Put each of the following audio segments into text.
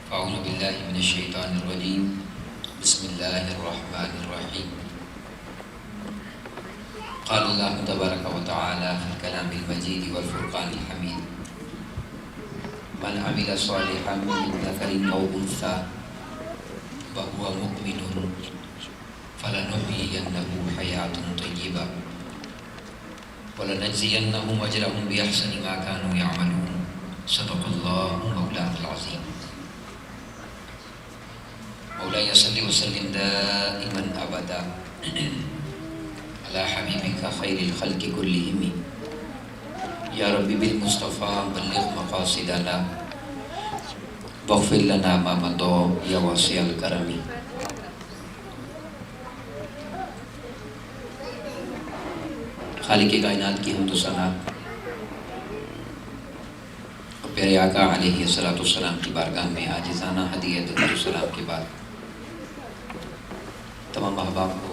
أعوذ بالله من الشيطان الرجيم. بسم الله الرحمن الرحيم. قال الله تبارك وتعالى في الكلام المجيد والفرقان الحميد: من عمل صالحا من ذكر أو أنثى وهو مؤمن فلنحيينه حياة طيبة ولنجزينهم أجرهم بأحسن ما كانوا يعملون. صدق الله مولانا العظيم. مولاي صل وسلم دائما أبدا على حبيبك خير الخلق كلهم. يا رب بالمصطفى بلغ مقاصدنا واغفر لنا ما مضى يا واسع الكرم. خالق کائنات کی حمد و ثنا اور پیارے آقا علیہ الصلوۃ والسلام کی بارگاہ میں عاجزانہ ہدیت درود و سلام کے بعد تمام احباب کو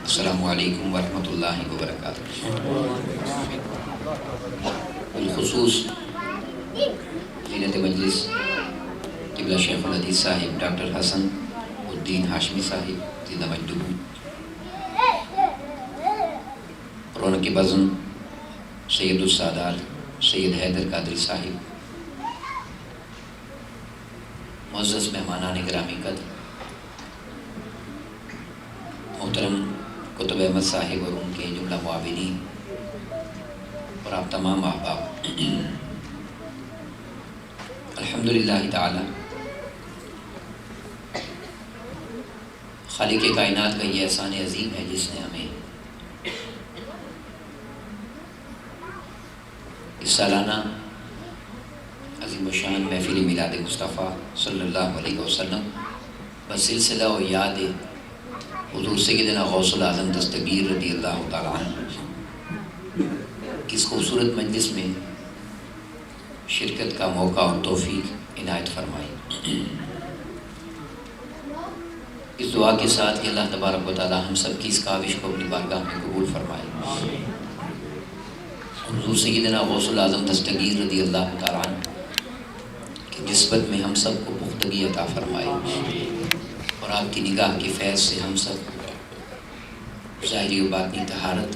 السلام علیکم ورحمۃ اللہ وبرکاتہ. بالخصوص زینت مجلس قبلہ شیخ الحدیث صاحب ڈاکٹر حسن الدین ہاشمی صاحب زندہ مجدود، رونق بزم سید السادات سید حیدر قادری صاحب، معزز مہمانان گرامی قدر محترم قطب احمد صاحب اور ان کے جملہ معاونین اور آپ تمام احباب، الحمدللہ تعالی خالق کائنات کا یہ احسان عظیم ہے جس نے ہمیں اس سالانہ عظیم الشان محفل میلاد مصطفیٰ صلی اللہ علیہ وسلم بسلسلہ و یاد حضور سیدنا غوث العظم دستگیر رضی اللہ تعالیٰ عنہ اس خوبصورت مجلس میں شرکت کا موقع اور توفیق عنایت فرمائی. اس دعا کے ساتھ کہ اللہ تبارک و تعالیٰ ہم سب کی اس کاوش کو اپنی بارگاہ میں قبول فرمائے. حضور سیدنا غوث العظم دستگیر رضی اللہ تعالیٰ عنہ کی نسبت میں ہم سب کو پختگی عطا فرمائے اور آپ کی نگاہ کے فیض سے ہم سب ظاہری و باطنی طہارت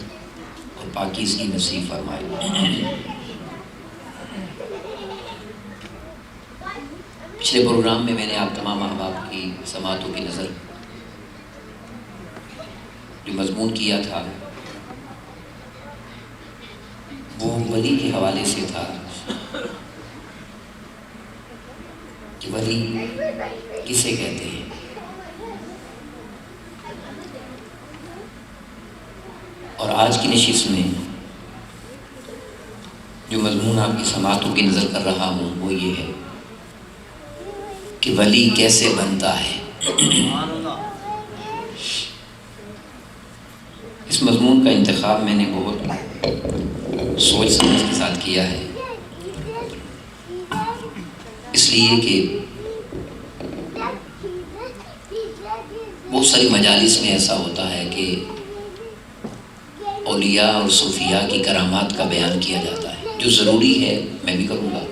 اور پاکیزگی نصیب فرمائے. پچھلے پروگرام میں نے آپ تمام احباب کی سماعتوں کی نظر جو مضمون کیا تھا وہ ولی کے حوالے سے تھا کہ ولی کسے کہتے ہیں. اور آج کی نشست میں جو مضمون آپ کی سماعتوں کی نظر کر رہا ہوں وہ یہ ہے کہ ولی کیسے بنتا ہے. اس مضمون کا انتخاب میں نے بہت سوچ سمجھ کے ساتھ کیا ہے، اس لیے کہ بہت ساری مجالس میں ایسا ہوتا ہے کہ اولیاء اور صوفیاء کی کرامات کا بیان کیا جاتا ہے، جو ضروری ہے میں بھی کروں گا،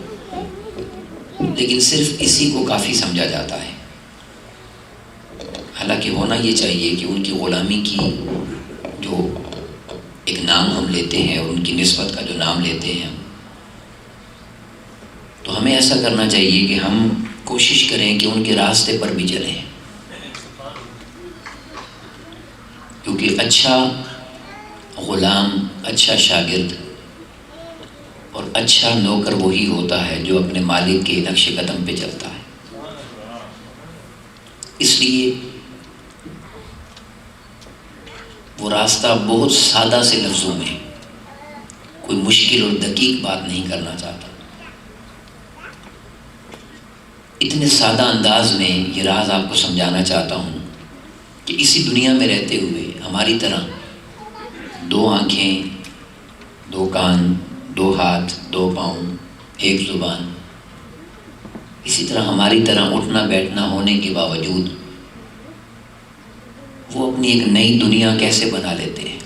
لیکن صرف اسی کو کافی سمجھا جاتا ہے. حالانکہ ہونا یہ چاہیے کہ ان کی غلامی کی جو ایک نام ہم لیتے ہیں اور ان کی نسبت کا جو نام لیتے ہیں تو ہمیں ایسا کرنا چاہیے کہ ہم کوشش کریں کہ ان کے راستے پر بھی چلیں، کیونکہ اچھا غلام، اچھا شاگرد اور اچھا نوکر وہی ہوتا ہے جو اپنے مالک کے نقش قدم پہ چلتا ہے. اس لیے وہ راستہ بہت سادہ سے لفظوں میں، کوئی مشکل اور دقیق بات نہیں کرنا چاہتا. اتنے سادہ انداز میں یہ راز آپ کو سمجھانا چاہتا ہوں کہ اسی دنیا میں رہتے ہوئے ہماری طرح 2 آنکھیں، 2 کان، 2 ہاتھ، 2 پاؤں، 1 زبان، اسی طرح ہماری طرح اٹھنا بیٹھنا ہونے کے باوجود وہ اپنی ایک نئی دنیا کیسے بنا لیتے ہیں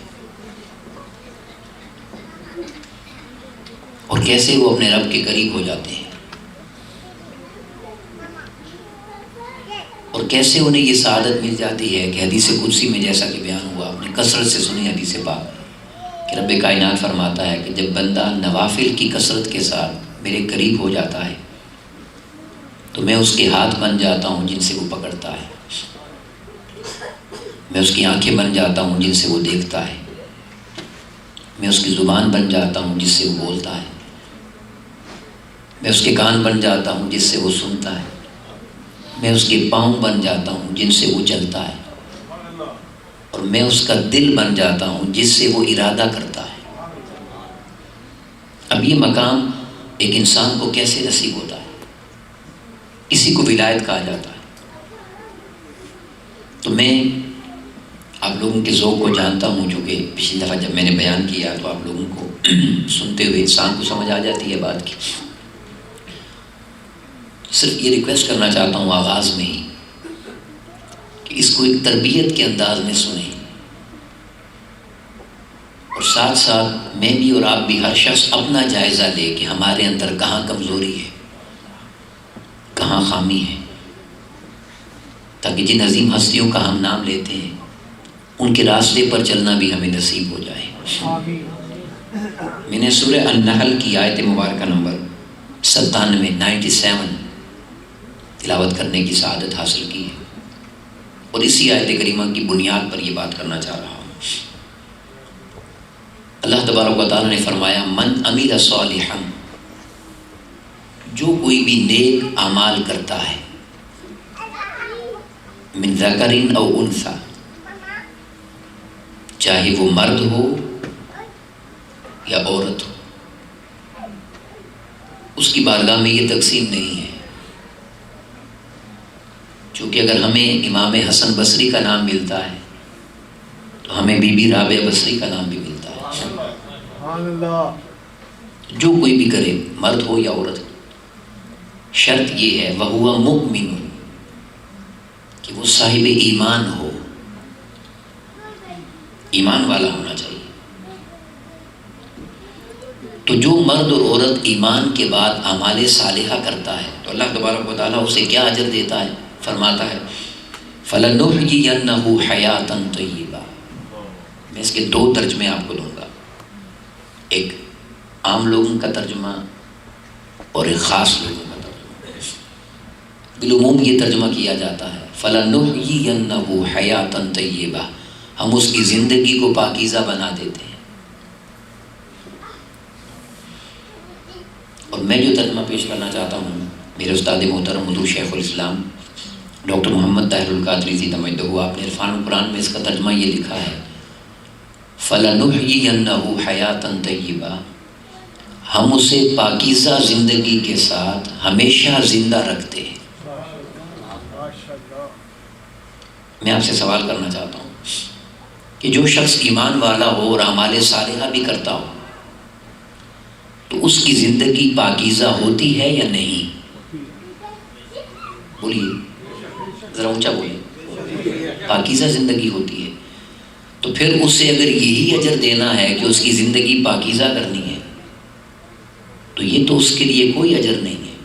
اور کیسے وہ اپنے رب کے قریب ہو جاتے ہیں. اور کیسے انہیں یہ سعادت مل جاتی ہے کہ حدیث قدسی میں جیسا کہ بیان ہوا، آپ نے کثرت سے سنی حدیث پاک کہ رب کائنات فرماتا ہے کہ جب بندہ نوافل کی کثرت کے ساتھ میرے قریب ہو جاتا ہے تو میں اس کے ہاتھ بن جاتا ہوں جن سے وہ پکڑتا ہے، میں اس کی آنکھیں بن جاتا ہوں جن سے وہ دیکھتا ہے، میں اس کی زبان بن جاتا ہوں جس سے وہ بولتا ہے، میں اس کے کان بن جاتا ہوں جس سے وہ سنتا ہے، میں اس کے پاؤں بن جاتا ہوں جن سے وہ چلتا ہے، اور میں اس کا دل بن جاتا ہوں جس سے وہ ارادہ کرتا ہے۔ اب یہ مقام ایک انسان کو کیسے نصیب ہوتا ہے؟ اسی کو ولایت کہا جاتا ہے۔ تو میں آپ لوگوں کے ذوق کو جانتا ہوں، چونکہ پچھلی دفعہ جب میں نے بیان کیا تو آپ لوگوں کو سنتے ہوئے انسان کو سمجھ آ جاتی ہے بات کی۔ صرف یہ ریکویسٹ کرنا چاہتا ہوں آغاز میں ہی کہ اس کو ایک تربیت کے انداز میں سنیں، اور ساتھ ساتھ میں بھی اور آپ بھی ہر شخص اپنا جائزہ لے کہ ہمارے اندر کہاں کمزوری ہے، کہاں خامی ہے، تاکہ جن عظیم ہستیوں کا ہم نام لیتے ہیں ان کے راستے پر چلنا بھی ہمیں نصیب ہو جائے۔ میں نے سورہ النحل کی آیت مبارکہ نمبر 97 تلاوت کرنے کی سعادت حاصل کی ہے، اور اسی آیت کریمہ کی بنیاد پر یہ بات کرنا چاہ رہا ہوں۔ اللہ تبارک و تعالیٰ نے فرمایا من عمل صالحا، جو کوئی بھی نیک اعمال کرتا ہے، من ذکر او انثی، چاہے وہ مرد ہو یا عورت ہو، اس کی بارگاہ میں یہ تقسیم نہیں ہے، چونکہ اگر ہمیں امام حسن بصری کا نام ملتا ہے تو ہمیں بی بی رابعہ بصری کا نام بھی ملتا ہے۔ جو کوئی بھی کرے، مرد ہو یا عورت ہو، شرط یہ ہے وَهُوَ مُؤْمِنٌ، کہ وہ صاحب ایمان ہو، ایمان والا ہونا چاہیے۔ تو جو مرد اور عورت ایمان کے بعد اعمال صالحہ کرتا ہے تو اللہ تبارک و تعالیٰ اسے کیا اجر دیتا ہے؟ فرماتا ہے فَلَنُحْيِيَنَّهُ حَيَاةً طَيِّبَةً۔ میں اس کے دو ترجمے آپ کو دوں گا، ایک عام لوگوں کا ترجمہ اور ایک خاص لوگوں کا ترجمہ۔ بالعموم یہ ترجمہ کیا جاتا ہے فَلَنُحْيِيَنَّهُ حَيَاةً طَيِّبَةً، ہم اس کی زندگی کو پاکیزہ بنا دیتے ہیں۔ اور میں جو ترجمہ پیش کرنا چاہتا ہوں، میرے استاد محترم حضور شیخ الاسلام ڈاکٹر محمد طاہر القادری تمجدہ، آپ نے عرفان القرآن میں اس کا ترجمہ یہ لکھا ہے فَلَنُحْيِيَنَّهُ حَيَاةً طَيِّبَةً، ہم اسے پاکیزہ زندگی کے ساتھ ہمیشہ زندہ رکھتے ہیں۔ میں آپ سے سوال کرنا چاہتا ہوں کہ جو شخص ایمان والا ہو اور اعمال صالحہ بھی کرتا ہو تو اس کی زندگی پاکیزہ ہوتی ہے یا نہیں؟ بولیے ذرا اونچا بولیے۔ پاکیزہ زندگی ہوتی ہے، تو پھر اسے اگر یہی اجر دینا ہے کہ اس کی زندگی پاکیزہ کرنی ہے تو یہ تو اس کے لیے کوئی اجر نہیں ہے،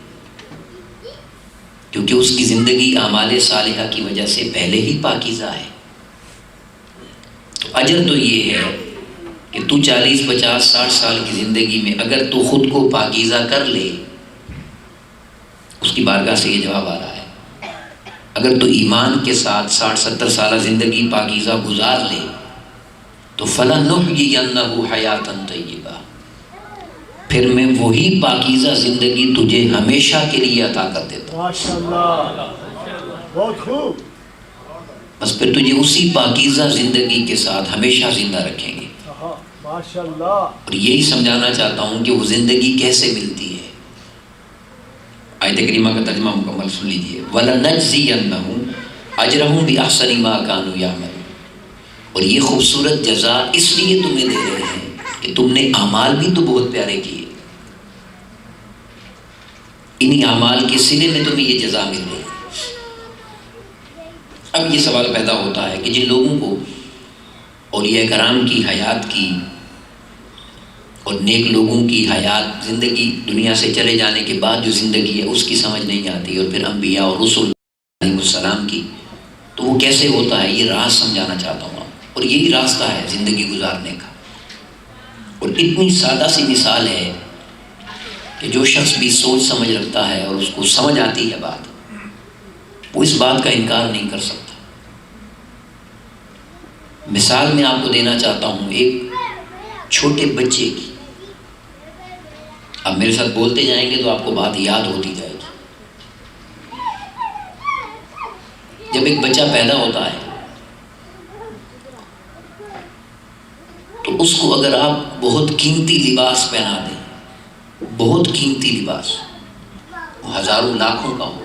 کیونکہ اس کی زندگی اعمال صالحہ کی وجہ سے پہلے ہی پاکیزہ ہے۔ تو اجر تو یہ ہے کہ تو 40 50 60 سال کی زندگی میں اگر تو خود کو پاکیزہ کر لے، اس کی بارگاہ سے یہ جواب آ رہا ہے، اگر تو ایمان کے ساتھ 60 70 سالہ زندگی پاکیزہ گزار لے تو فَلَنُحْيِيَنَّهُ حَيَاةً طَيِّبَةً، پھر میں وہی پاکیزہ زندگی تجھے ہمیشہ کے لیے عطا کر دیتا ہوں۔ ماشاءاللہ، بہت خوب۔ بس پھر تجھے اسی پاکیزہ زندگی کے ساتھ ہمیشہ زندہ رکھیں گے۔ ماشاءاللہ۔ اور یہی سمجھانا چاہتا ہوں کہ وہ زندگی کیسے ملتی ہے۔ آیت کریمہ کا ترجمہ مکمل سن لیجیے، وَلَنَجْزِيَنَّهُمْ أَجْرَهُمْ بِأَحْسَنِ مَا كَانُوا يَعْمَلُونَ، اور یہ خوبصورت جزا اس لیے تمہیں دے رہے ہیں کہ تم نے اعمال بھی تو بہت پیارے کیے، انہی اعمال کے صلے میں تمہیں یہ جزا مل رہی ہے۔ اب یہ سوال پیدا ہوتا ہے کہ جن لوگوں کو اولیاء کرام کی حیات کی اور نیک لوگوں کی حیات، زندگی دنیا سے چلے جانے کے بعد جو زندگی ہے اس کی سمجھ نہیں آتی، اور پھر انبیاء اور رسل علیہ السلام کی، تو وہ کیسے ہوتا ہے یہ راز سمجھانا چاہتا ہوں آپ، اور یہی راستہ ہے زندگی گزارنے کا۔ اور اتنی سادہ سی مثال ہے کہ جو شخص بھی سوچ سمجھ رکھتا ہے اور اس کو سمجھ آتی ہے بات، وہ اس بات کا انکار نہیں کر سکتا۔ مثال میں آپ کو دینا چاہتا ہوں ایک چھوٹے بچے کی۔ اب میرے ساتھ بولتے جائیں گے تو آپ کو بات یاد ہوتی جائے گی۔ جب ایک بچہ پیدا ہوتا ہے تو اس کو اگر آپ بہت قیمتی لباس پہنا دیں، بہت قیمتی لباس، وہ ہزاروں لاکھوں کا ہو،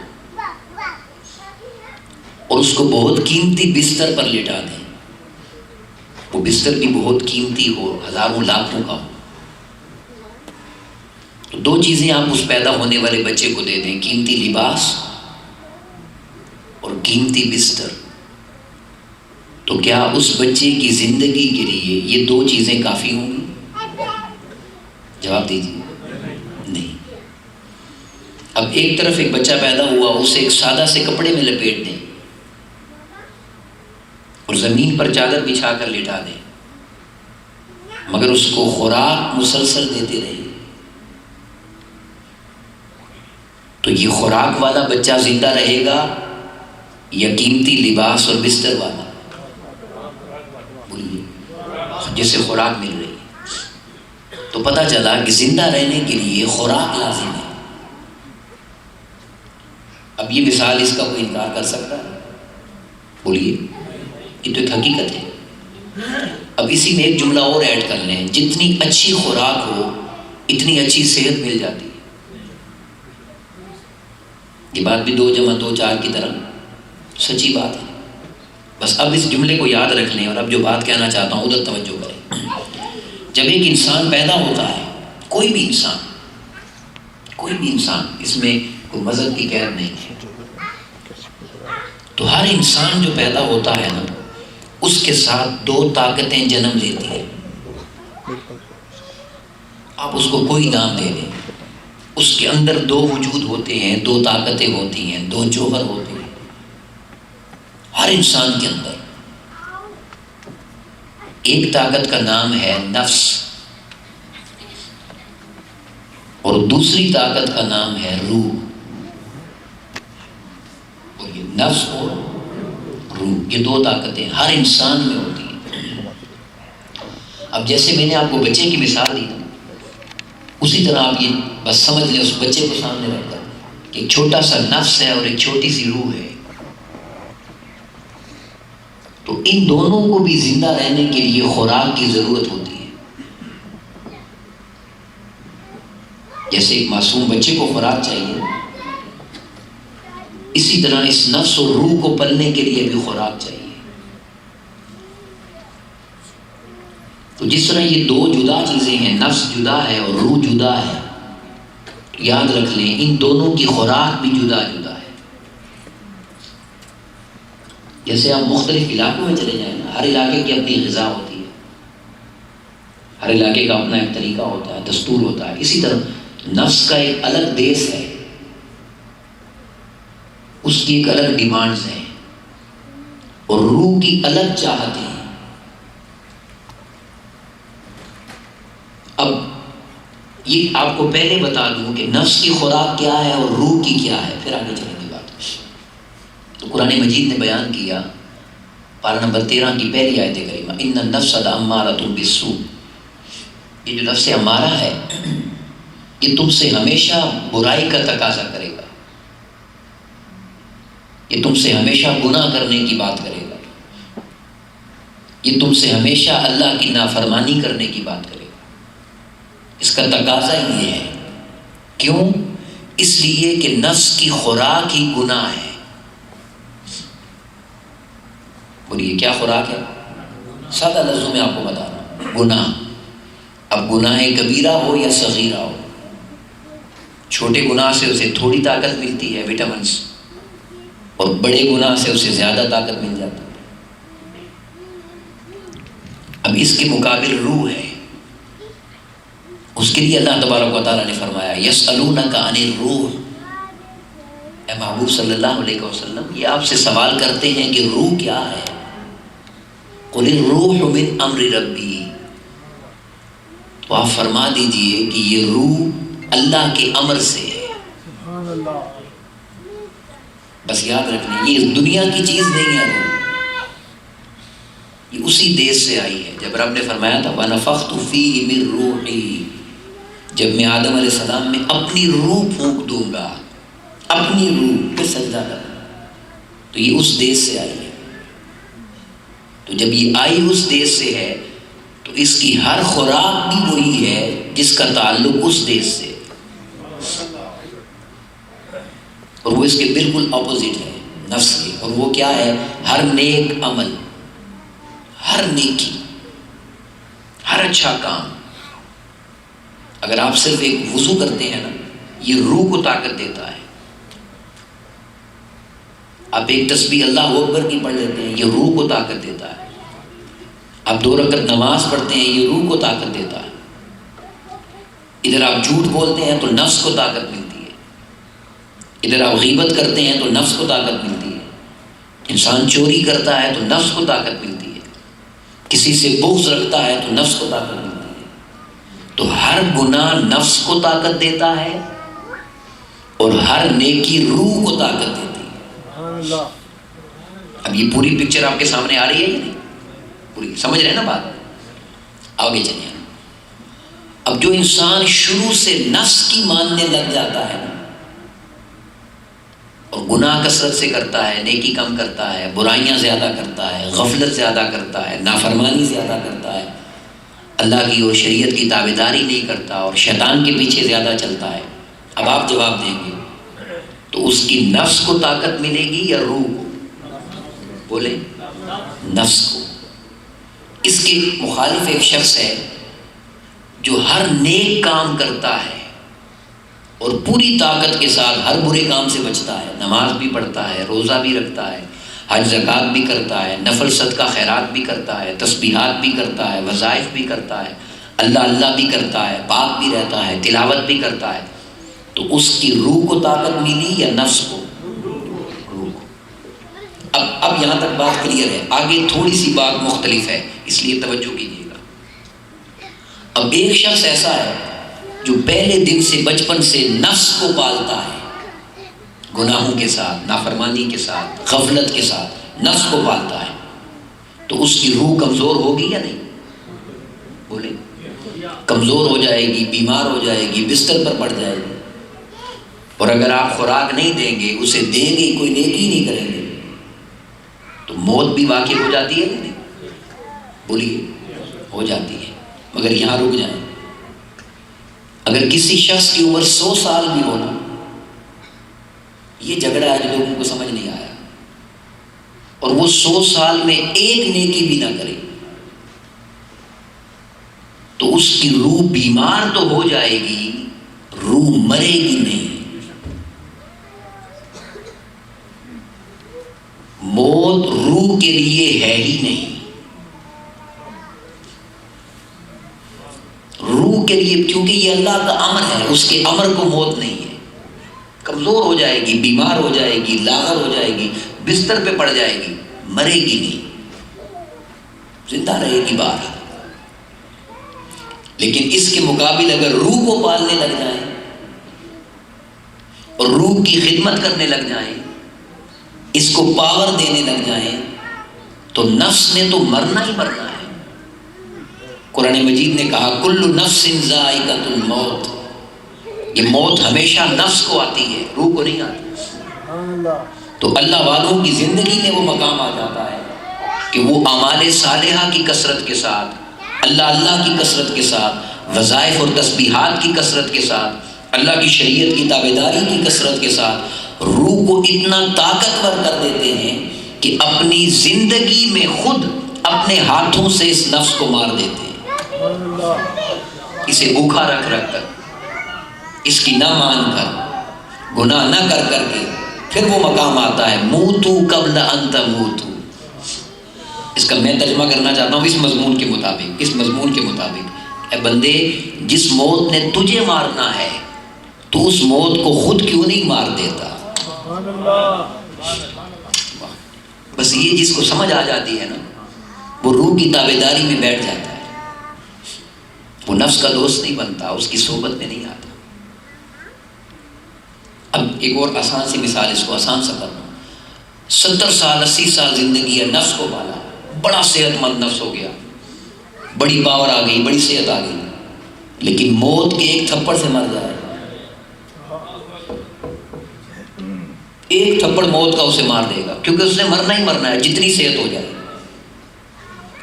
اور اس کو بہت قیمتی بستر پر لٹا دیں، وہ بستر بھی بہت قیمتی ہو، ہزاروں لاکھوں کا ہو، تو دو چیزیں آپ اس پیدا ہونے والے بچے کو دے دیں، قیمتی لباس اور قیمتی بستر، تو کیا اس بچے کی زندگی کے لیے یہ دو چیزیں کافی ہوں گی؟ جواب دیجیے، نہیں۔ اب ایک طرف ایک بچہ پیدا ہوا، اسے ایک سادہ سے کپڑے میں لپیٹ دیں اور زمین پر چادر بچھا کر لٹا دیں، مگر اس کو خوراک مسلسل دیتے رہیں، تو یہ خوراک والا بچہ زندہ رہے گا یا قیمتی لباس اور بستر والا؟ بولیے، جسے خوراک مل رہی ہے۔ تو پتہ چلا کہ زندہ رہنے کے لیے خوراک لازم ہے۔ اب یہ مثال، اس کا کوئی انکار کر سکتا ہے؟ بولیے، یہ تو ایک حقیقت ہے۔ اب اسی میں ایک جملہ اور ایڈ کر لیں، جتنی اچھی خوراک ہو اتنی اچھی صحت مل جاتی ہے۔ یہ بات بھی 2 + 2 = 4 کی طرح سچی بات ہے۔ بس اب اس جملے کو یاد رکھ لیں، اور اب جو بات کہنا چاہتا ہوں ادھر توجہ کریں۔ جب ایک انسان پیدا ہوتا ہے، کوئی بھی انسان، اس میں کوئی مذہب کی قید نہیں ہے، تو ہر انسان جو پیدا ہوتا ہے نا، اس کے ساتھ 2 طاقتیں جنم لیتی ہیں۔ آپ اس کو کوئی نام دے دیں، اس کے اندر 2 وجود ہوتے ہیں، 2 طاقتیں ہوتی ہیں، 2 جوہر ہوتے ہیں ہر انسان کے اندر۔ ایک طاقت کا نام ہے نفس، اور دوسری طاقت کا نام ہے روح۔ اور یہ نفس اور روح، یہ 2 طاقتیں ہر انسان میں ہوتی ہیں۔ اب جیسے میں نے آپ کو بچے کی مثال دی تھی، اسی طرح آپ یہ بس سمجھ لیں، اس بچے کو سامنے رکھ کر کہ ایک چھوٹا سا نفس ہے اور ایک چھوٹی سی روح ہے، تو ان دونوں کو بھی زندہ رہنے کے لیے خوراک کی ضرورت ہوتی ہے۔ جیسے ایک معصوم بچے کو خوراک چاہیے، اسی طرح اس نفس اور روح کو پلنے کے لیے بھی خوراک چاہیے۔ تو جس طرح یہ 2 جدا چیزیں ہیں، نفس جدا ہے اور روح جدا ہے، یاد رکھ لیں ان دونوں کی خوراک بھی جدا جدا ہے۔ جیسے آپ مختلف علاقوں میں چلے جائیں نا، ہر علاقے کی اپنی غذا ہوتی ہے، ہر علاقے کا اپنا ایک طریقہ ہوتا ہے، دستور ہوتا ہے۔ اسی طرح نفس کا ایک الگ دیس ہے، اس کی ایک الگ ڈیمانڈز ہیں، اور روح کی الگ چاہتیں ہیں۔ اب یہ آپ کو پہلے بتا دوں کہ نفس کی خوراک کیا ہے اور روح کی کیا ہے، پھر آگے چلیں گے بات۔ تو قرآن مجید نے بیان کیا، پارہ نمبر 13 کی پہلی آیت کریمہ، ان النفس لامارۃ بالسوء، یہ جو نفس امارہ ہے یہ تم سے ہمیشہ برائی کا تقاضا کرے گا، یہ تم سے ہمیشہ گناہ کرنے کی بات کرے گا، یہ تم سے ہمیشہ اللہ کی نافرمانی کرنے کی بات کرے گا۔ اس کا تقاضا یہ ہے، کیوں؟ اس لیے کہ نفس کی خوراک ہی گناہ ہے۔ بولیے کیا خوراک ہے؟ سادہ لفظوں میں آپ کو بتا رہا ہوں، گناہ۔ اب گناہ کبیرہ ہو یا صغیرہ ہو، چھوٹے گناہ سے اسے تھوڑی طاقت ملتی ہے، وٹامنس، اور بڑے گناہ سے اسے زیادہ طاقت مل جاتی ہے۔ اب اس کے مقابل روح ہے، اس کے لیے اللہ تبارک و تعالیٰ نے فرمایا یسألونک عن الروح، اے محبوب صلی اللہ علیہ وسلم، یہ آپ سے سوال کرتے ہیں کہ روح کیا ہے؟ قل الروح من امر ربی، تو آپ فرما دیجئے کہ یہ روح اللہ کے امر سے ہے۔ سبحان اللہ۔ بس یاد رکھنا یہ دنیا کی چیز نہیں ہے، روح یہ اسی دیش سے آئی ہے۔ جب رب نے فرمایا تھا وَنَفَخْتُ فِيهِ مِن رُوحِي، جب میں آدم علیہ السلام میں اپنی روح پھونک دوں گا، اپنی روح پہ سجدہ کروں، تو یہ اس دیش سے آئی ہے۔ تو جب یہ آئی اس دیش سے ہے تو اس کی ہر خوراک بھی وہی ہے جس کا تعلق اس دیش سے، اور وہ اس کے بالکل اپوزٹ ہے نفس کے، اور وہ کیا ہے؟ ہر نیک عمل، ہر نیکی، ہر اچھا کام۔ اگر آپ صرف ایک وضو کرتے ہیں نا، یہ روح کو طاقت دیتا ہے۔ آپ ایک تسبیح اللہ اکبر کی پڑھ لیتے ہیں، یہ روح کو طاقت دیتا ہے۔ آپ 2 رکعت نماز پڑھتے ہیں، یہ روح کو طاقت دیتا ہے۔ ادھر آپ جھوٹ بولتے ہیں تو نفس کو طاقت ملتی ہے، ادھر آپ غیبت کرتے ہیں تو نفس کو طاقت ملتی ہے۔ انسان چوری کرتا ہے تو نفس کو طاقت ملتی ہے، کسی سے بغض رکھتا ہے تو نفس کو طاقت ملتی ہے۔ تو ہر گناہ نفس کو طاقت دیتا ہے اور ہر نیکی روح کو طاقت دیتی ہے۔ سبحان اللہ۔ اب یہ پوری پکچر آپ کے سامنے آ رہی ہے یا نہیں؟ پوری سمجھ رہے ہیں نا بات؟ آگے چلیے۔ اب جو انسان شروع سے نفس کی ماننے لگ جاتا ہے نا، اور گناہ کثرت سے کرتا ہے، نیکی کم کرتا ہے، برائیاں زیادہ کرتا ہے، غفلت زیادہ کرتا ہے، نافرمانی زیادہ کرتا ہے، اللہ کی اور شریعت کی تابعداری نہیں کرتا اور شیطان کے پیچھے زیادہ چلتا ہے، اب آپ جواب دیں گے تو اس کی نفس کو طاقت ملے گی یا روح کو؟ بولے نفس کو۔ اس کے مخالف ایک شخص ہے جو ہر نیک کام کرتا ہے اور پوری طاقت کے ساتھ ہر برے کام سے بچتا ہے، نماز بھی پڑھتا ہے، روزہ بھی رکھتا ہے، حج زکوٰۃ بھی کرتا ہے، نفل صدقہ خیرات بھی کرتا ہے، تسبیحات بھی کرتا ہے، وظائف بھی کرتا ہے، اللہ اللہ بھی کرتا ہے، پاک بھی رہتا ہے، تلاوت بھی کرتا ہے، تو اس کی روح کو طاقت ملی یا نفس کو؟ روح کو۔ اب یہاں تک بات کلیئر ہے، آگے تھوڑی سی بات مختلف ہے، اس لیے توجہ کیجیے گا۔ اب ایک شخص ایسا ہے جو پہلے دن سے بچپن سے نفس کو پالتا ہے، گناہوں کے ساتھ، نافرمانی کے ساتھ، غفلت کے ساتھ نفس کو پالتا ہے، تو اس کی روح کمزور ہوگی یا نہیں؟ بولے کمزور ہو جائے گی، بیمار ہو جائے گی، بستر پر پڑ جائے گی، اور اگر آپ خوراک نہیں دیں گے، اسے دیں گے، کوئی نیکی نہیں کریں گے، تو موت بھی واقع ہو جاتی ہے یا نہیں؟ بولیے ہو جاتی ہے۔ مگر یہاں رک جائیں، اگر کسی شخص کی عمر 100 سال بھی ہونا، یہ جھگڑا آج لوگوں کو سمجھ نہیں آیا، اور وہ 100 سال میں ایک نیکی بھی نہ کرے، تو اس کی روح بیمار تو ہو جائے گی، روح مرے گی نہیں۔ موت روح کے لیے ہے ہی نہیں، روح کے لیے، کیونکہ یہ اللہ کا امر ہے، اس کے امر کو موت نہیں ہے۔ کمزور ہو جائے گی، بیمار ہو جائے گی، لاغر ہو جائے گی، بستر پہ پڑ جائے گی، مرے گی نہیں، زندہ رہے گی باہر۔ لیکن اس کے مقابل اگر روح کو پالنے لگ جائیں اور روح کی خدمت کرنے لگ جائیں، اس کو پاور دینے لگ جائیں، تو نفس نے تو مرنا ہی مرنا ہے۔ قرآن مجید نے کہا کل نفس ذائقۃ الموت، یہ موت ہمیشہ نفس کو آتی ہے، روح کو نہیں آتی۔ تو اللہ والوں کی زندگی میں وہ مقام آ جاتا ہے کہ وہ اعمال صالحہ کی کثرت کے ساتھ، اللہ اللہ کی کثرت کے ساتھ، وظائف اور تسبیحات کی کثرت کے ساتھ، اللہ کی شریعت کی تابعداری کی کثرت کے ساتھ روح کو اتنا طاقتور کر دیتے ہیں کہ اپنی زندگی میں خود اپنے ہاتھوں سے اس نفس کو مار دیتے ہیں، اسے بھوکا رکھ رکھ کر، اس کی نہ مان کر، گناہ نہ کر کر کے، پھر وہ مقام آتا ہے موتو قبل ان تموتو۔ اس کا میں ترجمہ کرنا چاہتا ہوں اس مضمون کے مطابق، اے بندے، جس موت نے تجھے مارنا ہے تو اس موت کو خود کیوں نہیں مار دیتا؟ بس یہ جس کو سمجھ آ جاتی ہے نا وہ روح کی تابعداری میں بیٹھ جاتا ہے، وہ نفس کا دوست نہیں بنتا، اس کی صحبت میں نہیں آتا۔ اب ایک اور آسان سی مثال، اس کو آسان سا کرنا، 70 سال 80 سال زندگی ہے، نفس کو پالا، بڑا صحت مند نفس ہو گیا، بڑی پاور آ گئی، بڑی صحت آ گئی، لیکن موت کے ایک تھپڑ سے مر جائے، ایک تھپڑ موت کا اسے مار دے گا، کیونکہ اس نے مرنا ہی مرنا ہے جتنی صحت ہو جائے،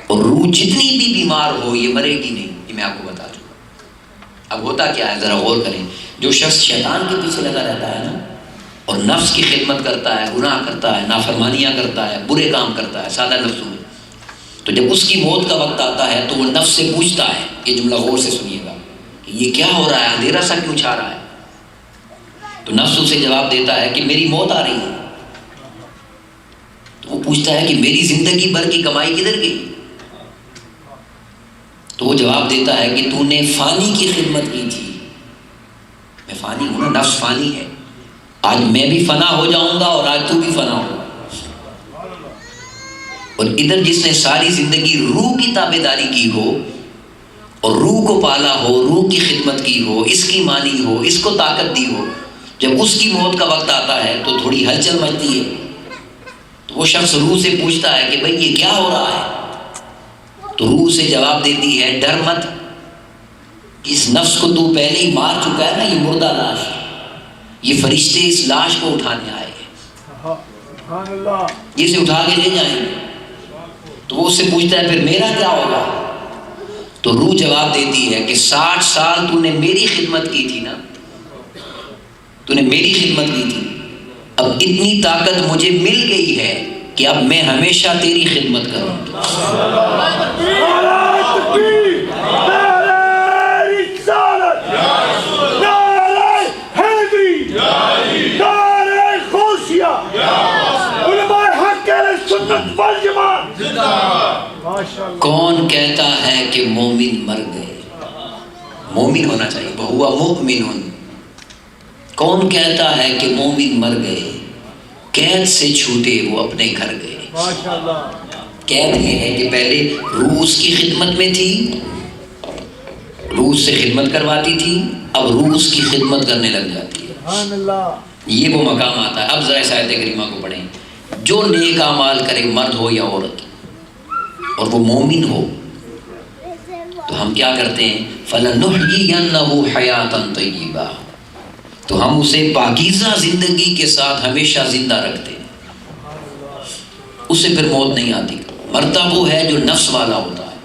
اور روح جتنی بھی بیمار ہو یہ مرے گی نہیں، یہ میں آپ کو بتا دوں۔ اب ہوتا کیا ہے ذرا غور کریں، جو شخص شیطان کے پیچھے لگا رہتا ہے نا اور نفس کی خدمت کرتا ہے، گناہ کرتا ہے، نافرمانیاں کرتا ہے، برے کام کرتا ہے سادہ لفظوں میں، تو جب اس کی موت کا وقت آتا ہے تو وہ نفس سے پوچھتا ہے، یہ جملہ غور سے سنیے گا، کہ یہ کیا ہو رہا ہے، اندھیرا سا کیوں چھا رہا ہے؟ تو نفس اسے جواب دیتا ہے کہ میری موت آ رہی ہے۔ تو وہ پوچھتا ہے کہ میری زندگی بھر کی کمائی کدھر گئی؟ تو وہ جواب دیتا ہے کہ تو نے فانی کی خدمت کی تھی، میں فانی ہوں نا، نفس فانی ہے، آج میں بھی فنا ہو جاؤں گا اور آج تو بھی فنا ہوگا۔ اور ادھر جس نے ساری زندگی روح کی تابعداری کی ہو اور روح کو پالا ہو، روح کی خدمت کی ہو، اس کی مانی ہو، اس کو طاقت دی ہو، جب اس کی موت کا وقت آتا ہے تو تھوڑی ہلچل مچتی ہے، تو وہ شخص روح سے پوچھتا ہے کہ بھئی یہ کیا ہو رہا ہے؟ تو روح سے جواب دیتی ہے، ڈر مت، اس نفس کو تو پہلے ہی مار چکا ہے نا، یہ مردہ لاش، یہ فرشتے اس لاش کو اٹھانے آئے ہیں، یہ اسے اٹھا کے لے جائیں گے۔ تو وہ اس سے پوچھتا ہے پھر میرا کیا ہوگا؟ تو روح جواب دیتی ہے کہ 60 سال تو نے میری خدمت کی تھی نا، تو نے میری خدمت کی تھی، اب اتنی طاقت مجھے مل گئی ہے کہ اب میں ہمیشہ تیری خدمت کروں گی۔ کون کہتا ہے کہ مومن مر گئے؟ مومن ہونا چاہیے، بہوا مؤمن۔ کون کہتا ہے کہ مومن مر گئے؟ قید سے چھوٹے وہ اپنے گھر گئے۔ قید یہ ہے کہ پہلے روح اس کی خدمت میں تھی، روح اس سے خدمت کرواتی تھی، اب روح اس کی خدمت کرنے لگ جاتی ہے، یہ وہ مقام آتا ہے۔ اب ذرا اس آیت کریمہ کو پڑھیں، جو نیک اعمال کرے، مرد ہو یا عورت، اور وہ مومن ہو، تو ہم کیا کرتے ہیں؟ فَلَنُحْيِيَنَّهُ حَيَاةً طَيِّبَةً، تو ہم اسے پاکیزہ زندگی کے ساتھ ہمیشہ زندہ رکھتے ہیں، اسے پھر موت نہیں آتی۔ مرتا وہ ہے جو نفس والا ہوتا ہے۔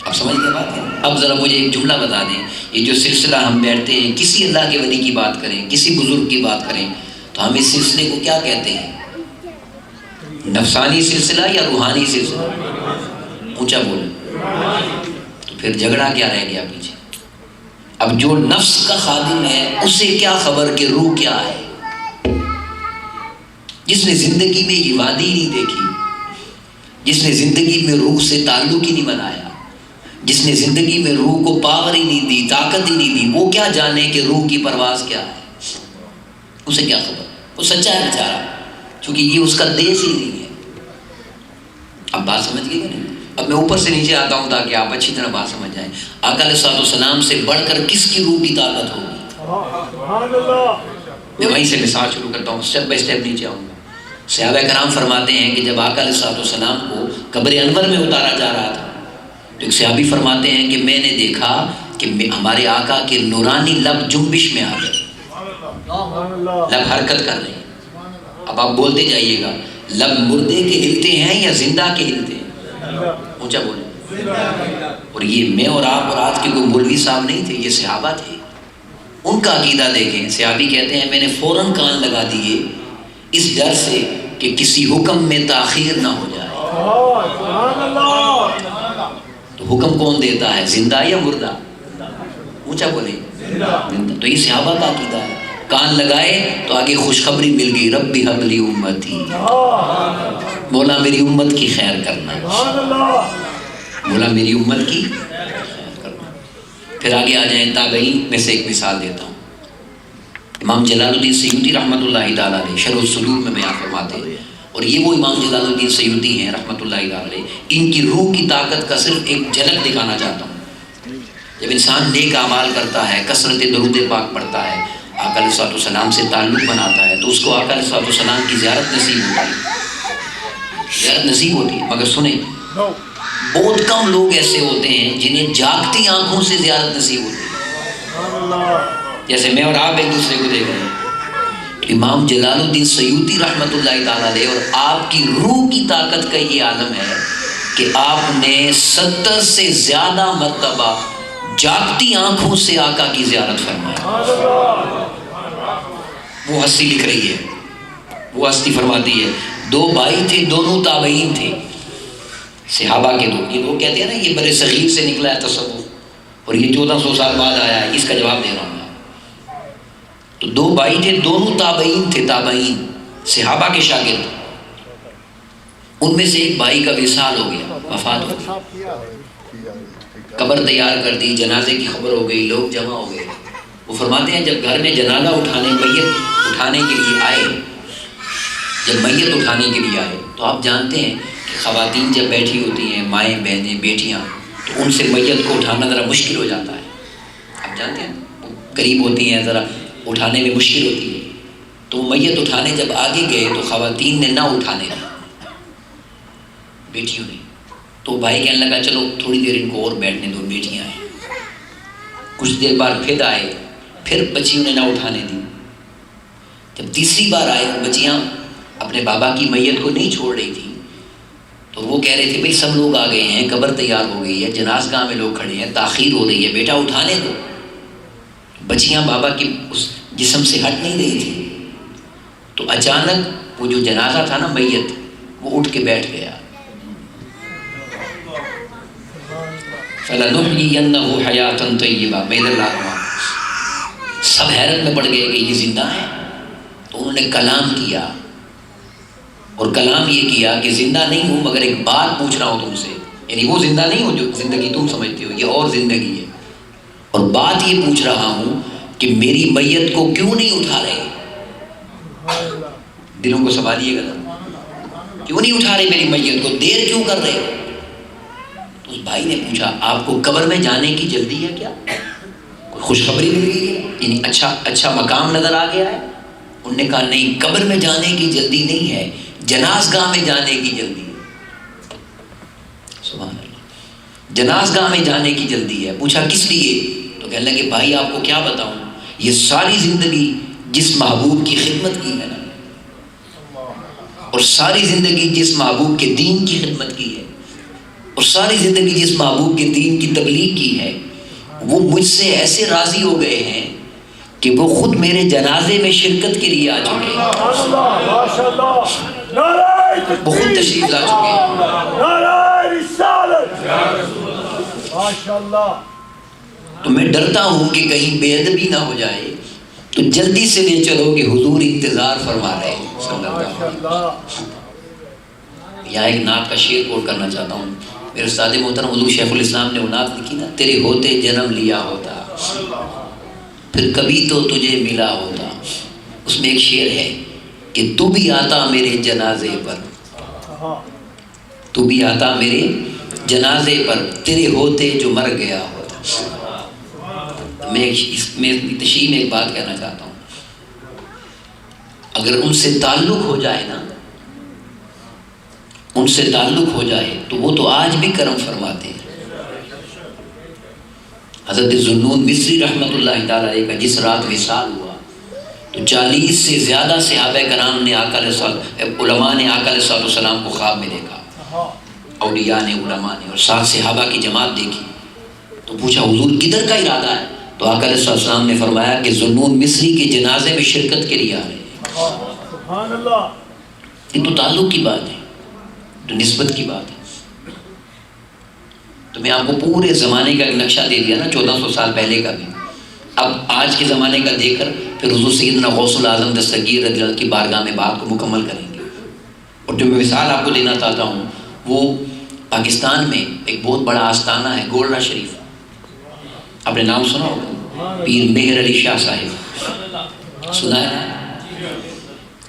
اب سمجھ گئے بات ہے؟ اب ذرا مجھے ایک جملہ بتا دیں، یہ جو سلسلہ ہم بیٹھتے ہیں، کسی اللہ کے ولی کی بات کریں، کسی بزرگ کی بات کریں، تو ہم اس سلسلے کو کیا کہتے ہیں؟ نفسانی سلسلہ یا روحانی سلسلہ؟ اونچا بولیں، تو پھر جھگڑا کیا رہ گیا پیچھے؟ اب جو نفس کا خادم ہے اسے کیا خبر کہ روح کیا ہے؟ جس نے زندگی میں یہ وادی نہیں دیکھی، جس نے زندگی میں روح سے تعلق ہی نہیں بنایا، جس نے زندگی میں روح کو پاور ہی نہیں دی، طاقت ہی نہیں دی، وہ کیا جانے کہ روح کی پرواز کیا ہے؟ اسے کیا خبر؟ وہ سچا ہے بیچارہ، چونکہ یہ اس کا دیش ہی نہیں ہے۔ اب بات سمجھ گئے کہ نہیں؟ اب میں اوپر سے نیچے آتا ہوں تاکہ آپ اچھی طرح بات سمجھ جائیں۔ آقا علیہ السلام سے بڑھ کر کس کی روح کی طاقت ہوگی؟ میں وہیں سے مثال شروع کرتا ہوں، سٹیپ بائی سٹیپ نیچے آؤں گا۔ صحابہ کرام فرماتے ہیں کہ جب آقا علیہ السلام کو قبر انور میں اتارا جا رہا تھا تو ایک صحابی فرماتے ہیں کہ میں نے دیکھا کہ ہمارے آقا کے نورانی لب جنبش میں آ گئے، لب حرکت کر رہے ہیں۔ اب آپ بولتے جائیے گا، لب مردے کے ہلتے ہیں یا زندہ کے ہلتے ہیں؟ اونچا بولیں۔ اور یہ میں اور آپ اور آج کے کوئی مولوی صاحب نہیں تھے، یہ صحابہ تھے، ان کا عقیدہ دیکھیں۔ صحابی کہتے ہیں میں نے فوراً کان لگا دیے اس ڈر سے کہ کسی حکم میں تاخیر نہ ہو جائے۔ تو حکم کون دیتا ہے، زندہ یا مردہ؟ اونچا بولیں۔ تو یہ صحابہ کا عقیدہ ہے۔ کان لگائے تو آگے خوشخبری مل گئی، ربی حب لی امتی، مولا میری امت کی خیر کرنا، مولا میری امت کی خیر کرنا۔ پھر آگے آ جائیں، تابعین میں سے ایک مثال دیتا ہوں۔ امام جلال الدین سیوطی رحمۃ اللہ تعالیٰ علیہ شرح الصدور میں بیان فرماتے ہیں، اور یہ وہ امام جلال الدین سیوطی ہیں رحمۃ اللہ تعالیٰ علیہ، ان کی روح کی طاقت کا صرف ایک جھلک دکھانا چاہتا ہوں۔ جب انسان نیک اعمال کرتا ہے، کثرت درود پاک پڑھتا ہے، آقا علیہ الصلوۃ والسلام سے تعلق بناتا ہے، تو اس کو آقا علیہ الصلوۃ والسلام کی زیارت نصیب ہوتی ہے، زیارت نصیب ہوتی ہے۔ مگر سنیں، بہت کم لوگ ایسے ہوتے ہیں جنہیں جاگتی آنکھوں سے زیارت نصیب ہوتی ہے، جیسے میں اور آپ ایک دوسرے کو دیکھ رہے ہیں۔ تو امام جلال الدین سیوطی رحمۃ اللہ تعالیٰ علیہ اور آپ کی روح کی طاقت کا یہ عالم ہے کہ آپ نے 70 سے زیادہ مرتبہ جاگتی آنکھوں سے آقا کی زیارت فرمایا۔ وہ ہستی لکھ رہی ہے، وہ ہستی فرماتی ہے، 2 بھائی تھے، دونوں تابعین تھے، صحابہ کے دو، یہ لوگ کہتے ہیں نا یہ برے صغیر سے نکلا ہے تصوف، اور یہ 1400 سال بعد آیا ہے، اس کا جواب دے رہا ہوں۔ تو 2 بھائی تھے، دونوں تابعین تھے، تابعین صحابہ کے شاگرد۔ ان میں سے ایک بھائی کا وصال ہو گیا، وفات ہو گئی، قبر تیار کر دی، جنازے کی خبر ہو گئی، لوگ جمع ہو گئے۔ وہ فرماتے ہیں جب گھر میں جنازہ اٹھانے، میت اٹھانے کے لیے آئے، جب میت اٹھانے کے لیے آئے تو آپ جانتے ہیں کہ خواتین جب بیٹھی ہوتی ہیں، مائیں بہنیں بیٹیاں، تو ان سے میت کو اٹھانا ذرا مشکل ہو جاتا ہے، آپ جانتے ہیں وہ قریب ہوتی ہیں، ذرا اٹھانے میں مشکل ہوتی ہے۔ تو میت اٹھانے جب آگے گئے تو خواتین نے نہ اٹھانے دی، بیٹیوں نے۔ تو بھائی کہنے لگا چلو تھوڑی دیر ان کو اور بیٹھنے دو، بیٹیاں ہیں۔ کچھ دیر بعد پھر آئے، پھر بچیوں نے نہ اٹھانے دی۔ جب تیسری بار آئے، بچیاں اپنے بابا کی میت کو نہیں چھوڑ رہی تھی، تو وہ کہہ رہے تھے بھئی سب لوگ آ گئے ہیں، قبر تیار ہو گئی ہے، جنازگاہ میں لوگ کھڑے ہیں، تاخیر ہو رہی ہے، بیٹا اٹھانے دو۔ بچیاں بابا کی اس جسم سے ہٹ نہیں رہی تھی۔ تو اچانک وہ جو جنازہ تھا نا، میت، وہ اٹھ کے بیٹھ گیا۔ فَلَنُحْيِيَنَّهُ حَيَاةً طَيِّبَةً، میں ادھر لا رہا ہوں۔ سب حیرت میں پڑ گئے کہ یہ زندہ ہے۔ تو انہوں نے کلام کیا، اور کلام یہ کیا کہ زندہ نہیں ہوں مگر ایک بات پوچھ رہا ہوں تم سے، یعنی وہ زندہ نہیں ہو جو زندگی تم سمجھتے ہو، یہ اور زندگی ہے، اور بات یہ پوچھ رہا ہوں کہ میری میت کو کیوں نہیں اٹھا رہے؟ دلوں کو سنبھالیے گا، کیوں نہیں اٹھا رہے میری میت کو، دیر کیوں کر رہے ہو؟ تو اس بھائی نے پوچھا آپ کو قبر میں جانے کی جلدی ہے کیا؟ کوئی خوشخبری مل گئی ہے، یعنی اچھا مقام نظر آ گیا ہے؟ انہوں نے کہا نہیں، قبر میں جانے کی جلدی نہیں ہے، جنازگاہ میں جانے کی جلدی ہے۔ سبحان اللہ، جنازگاہ میں جانے کی جلدی ہے۔ پوچھا کس لیے؟ تو کہنے لگے بھائی آپ کو کیا بتاؤں، یہ ساری زندگی جس محبوب کی خدمت کی ہے نا، اور ساری زندگی جس محبوب کے دین کی خدمت کی ہے، اور ساری زندگی جس محبوب کے دین کی تبلیغ کی ہے، وہ مجھ سے ایسے راضی ہو گئے ہیں کہ وہ خود میرے جنازے میں شرکت کے لیے آ چکے ہیں، وہ خود تشریف لا چکے ہیں۔ تو میں ڈرتا ہوں کہ کہیں بے ادبی نہ ہو جائے، تو جلدی سے لے چلو کہ حضور انتظار فرما رہے ہیں صلی اللہ علیہ وسلم۔ یہاں ایک نعت کا شعر کوٹ کرنا چاہتا ہوں، میرے استاد محترم حضور شیخ الاسلام نے وہ نعت لکھی نا، تیرے ہوتے جنم لیا ہوتا، پھر کبھی تو تجھے ملا ہوتا۔ اس میں ایک شعر ہے کہ تو بھی آتا میرے جنازے پر، تو بھی آتا میرے جنازے پر، تیرے ہوتے جو مر گیا ہوتا۔ میں تشریح میں ایک بات کہنا چاہتا ہوں، اگر ان سے تعلق ہو جائے نا، ان سے تعلق ہو جائے تو وہ تو آج بھی کرم فرماتے ہیں۔ حضرت ذوالنون مصری رحمۃ اللہ تعالیٰ علیہ کا جس رات وصال ہوا تو 40 سے زیادہ صحابہ کرام نے علماء نے آقا علیہ السلام کو خواب میں دیکھا، اولیاء نے، علماء نے، اور 7 صحابہ کی جماعت دیکھی۔ تو پوچھا حضور کدھر کا ارادہ ہے؟ تو آقا علیہ السلام نے فرمایا کہ ذوالنون مصری کے جنازے میں شرکت کے لیے آ رہے ہیں۔ یہ تو تعلق کی بات ہے، تو نسبت کی بات ہے۔ تو میں آپ کو پورے زمانے کا ایک نقشہ دے دیا نا، 1400 سال پہلے کا بھی۔ اب آج کے زمانے کا دے کر پھر حضور سیدنا غوث العظم دستگیر رضی اللہ کی بارگاہ میں بات کو مکمل کریں گے۔ اور جو میں مثال آپ کو دینا چاہتا ہوں، وہ پاکستان میں ایک بہت بڑا آستانہ ہے، گولڑا شریف، آپ نے نام سنا ہوگا، پیر مہر علی شاہ صاحب۔ سنا ہے؟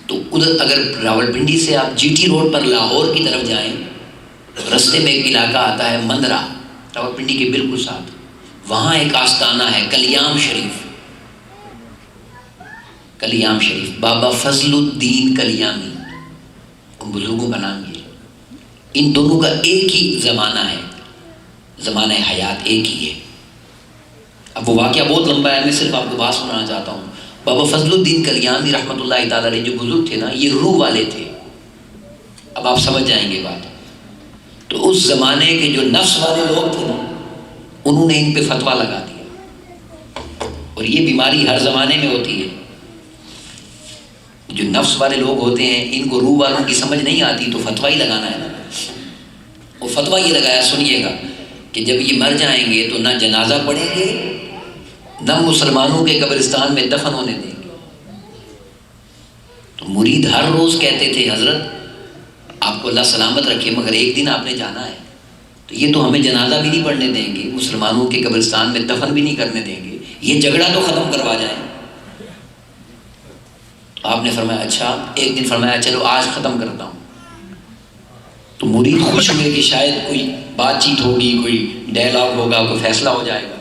تو ادھر اگر راولپنڈی سے آپ جی ٹی روڈ پر لاہور کی طرف جائیں، رستے میں ایک علاقہ آتا ہے مندرا، راولپنڈی کے بالکل ساتھ، وہاں ایک آستانہ ہے کلیام شریف، کلیام شریف، بابا فضل الدین کلیامی، ان بزرگوں کا نام یہ ہے۔ ان دونوں کا ایک ہی زمانہ ہے، زمانہ حیات ایک ہی ہے۔ اب وہ واقعہ بہت لمبا ہے، میں صرف آپ کو بات سنانا چاہتا ہوں۔ بابا فضل الدین کلیامی رحمۃ اللہ تعالیٰ علیہ جو بزرگ تھے نا، یہ روح والے تھے، اب آپ سمجھ جائیں گے بات۔ تو اس زمانے کے جو نفس والے لوگ تھے نا، انہوں نے ان پہ فتویٰ لگا دیا، اور یہ بیماری ہر زمانے میں ہوتی ہے۔ جو نفس والے لوگ ہوتے ہیں، ان کو روح والوں کی سمجھ نہیں آتی، تو فتویٰ ہی لگانا ہے نا۔ وہ فتویٰ یہ لگایا، سنیے گا، کہ جب یہ مر جائیں گے تو نہ جنازہ پڑھیں گے، نہ مسلمانوں کے قبرستان میں دفن ہونے دیں گے۔ تو مرید ہر روز کہتے تھے، حضرت آپ کو اللہ سلامت رکھے، مگر ایک دن آپ نے جانا ہے، تو یہ تو ہمیں جنازہ بھی نہیں پڑھنے دیں گے، مسلمانوں کے قبرستان میں دفن بھی نہیں کرنے دیں گے، یہ جھگڑا تو ختم کروا جائیں۔ تو آپ نے فرمایا اچھا، ایک دن فرمایا چلو آج ختم کرتا ہوں۔ تو مرید خوش ہوئے کہ شاید کوئی بات چیت ہوگی، کوئی ڈائلاگ ہوگا، کوئی فیصلہ ہو جائے گا۔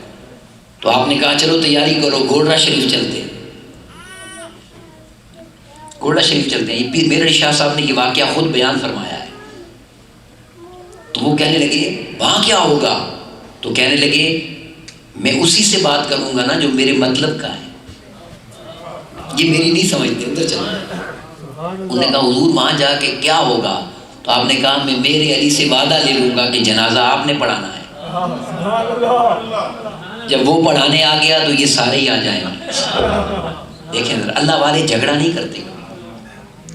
تو آپ نے کہا چلو تیاری کرو، گولڑا شریف چلتے ہیں، گولڑا شریف چلتے ہیں۔ یہ پیر میرے شاہ صاحب نے یہ واقعہ خود بیان فرمایا ہے۔ تو وہ کہنے لگے وہاں کیا ہوگا؟ تو کہنے لگے میں اسی سے بات کروں گا نا جو میرے مطلب کا ہے، یہ میری نہیں سمجھتے، ادھر چلو۔ انہوں نے کہا حضور وہاں جا کے کیا ہوگا؟ تو آپ نے کہا میں میرے علی سے وعدہ لے لوں گا کہ جنازہ آپ نے پڑھانا ہے۔ جب وہ پڑھانے آ گیا تو یہ سارے ہی آ جائیں گے۔ دیکھیں اللہ والے جھگڑا نہیں کرتے،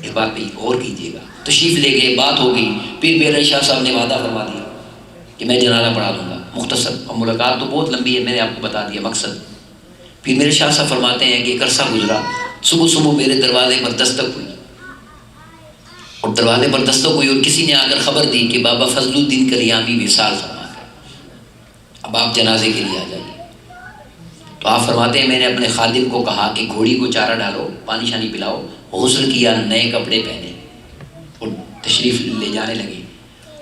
اس بات پہ غور کیجیے گا۔ تشریف لے گئے، بات ہو گئی، پھر میرے شاہ صاحب نے وعدہ فرما دیا کہ میں جنازہ پڑھا دوں گا۔ مختصر، اور ملاقات تو بہت لمبی ہے، میں نے آپ کو بتا دیا مقصد۔ پھر میرے شاہ صاحب فرماتے ہیں کہ ایک عرصہ گزرا، صبح صبح میرے دروازے پر دستک ہوئی، اور دروازے پر دستک ہوئی اور کسی نے آ کر خبر دی کہ بابا فضل الدین کلیامی وصال فرما گئے، اب آپ جنازے کے لیے آ جائیے۔ تو آپ فرماتے ہیں میں نے اپنے خادم کو کہا کہ گھوڑی کو چارہ ڈالو، پانی شانی پلاؤ، غسل کیا، نئے کپڑے پہنے اور تشریف لے جانے لگے۔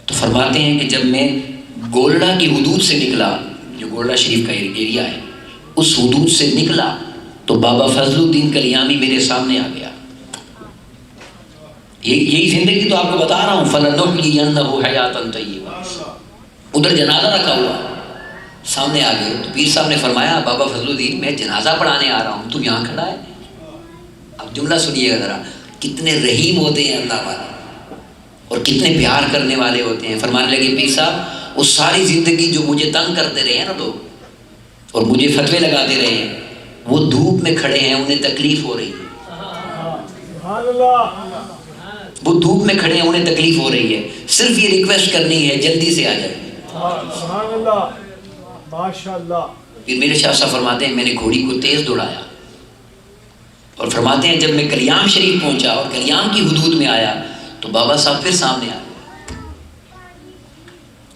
تو فرماتے ہیں کہ جب میں گولڑا کی حدود سے نکلا، جو گولڑا شریف کا ایریا ہے، اس حدود سے نکلا تو بابا فضل الدین کلیامی میرے سامنے آ گیا۔ یہی زندگی تو آپ کو بتا رہا ہوں، فَلَنُحْيِيَنَّهُ حَيَاةً طَيِّبَةً۔ ادھر جنازہ رکھا ہوا، سامنے آ گئے۔ تو پیر صاحب نے فرمایا بابا فضل الدین میں جنازہ پڑھانے آ رہا ہوں، تو یہاں کھڑا ہے۔ اب جملہ سنیے گا ذرا، کتنے رحیم ہوتے ہیں اللہ والے، اور کتنے پیار کرنے والے ہوتے ہیں۔ فرمانے لگے پیر صاحب وہ ساری زندگی جو مجھے تنگ کرتے رہے ہیں نا لوگ، اور مجھے فتوے لگاتے رہے ہیں، وہ دھوپ میں کھڑے ہیں، انہیں تکلیف ہو رہی ہے، وہ دھوپ میں کھڑے ہیں، انہیں تکلیف ہو رہی ہے، صرف یہ ریکویسٹ کرنی ہے جلدی سے آ جائیں۔ پھر میرے شاہ صاحب فرماتے ہیں میں نے گھوڑی کو تیز دوڑایا، اور فرماتے ہیں جب میں کلیام شریف پہنچا اور کلیام کی حدود میں آیا تو بابا صاحب پھر سامنے آ گئے۔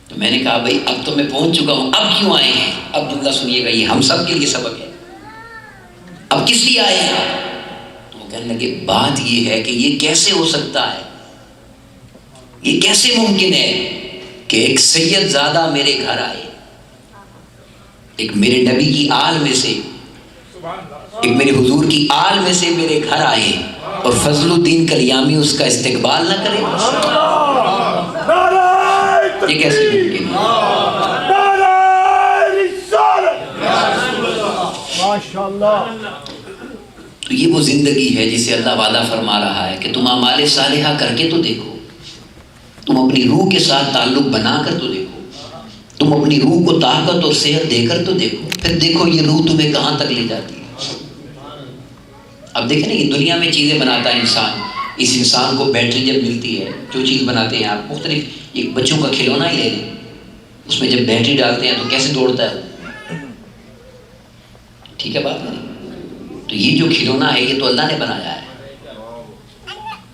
تو میں نے کہا بھائی اب تو میں پہنچ چکا ہوں، اب کیوں آئے ہیں؟ اب جملہ سنیے گا، یہ ہم سب کے لیے سبق ہے، اب کس لیے آئے ہیں؟ تو وہ کہنے لگے بات یہ ہے کہ یہ کیسے ہو سکتا ہے، یہ کیسے ممکن ہے کہ ایک سید زادہ میرے گھر آئے، ایک میرے نبی کی آل میں سے، ایک میرے حضور کی آل میں سے میرے گھر آئے، اور فضل الدین کلیامی اس کا استقبال نہ کرے؟ یہ کیسے ممکن ہے؟ تو یہ وہ زندگی ہے جسے اللہ وعدہ فرما رہا ہے کہ تم اعمال صالحہ کر کے تو دیکھو، تم اپنی روح کے ساتھ تعلق بنا کر تو دیکھو، تم اپنی روح کو طاقت اور صحت دے کر تو دیکھو، پھر دیکھو یہ روح تمہیں کہاں تک لے جاتی ہے۔ اب دیکھیں نا یہ دنیا میں چیزیں بناتا ہے انسان، اس انسان کو بیٹری جب ملتی ہے، جو چیز بناتے ہیں آپ مختلف، ایک بچوں کا کھلونا ہی لے لیں، اس میں جب بیٹری ڈالتے ہیں تو کیسے دوڑتا ہے، ٹھیک ہے بات نہیں؟ تو یہ جو کھلونا ہے یہ تو اللہ نے بنایا ہے،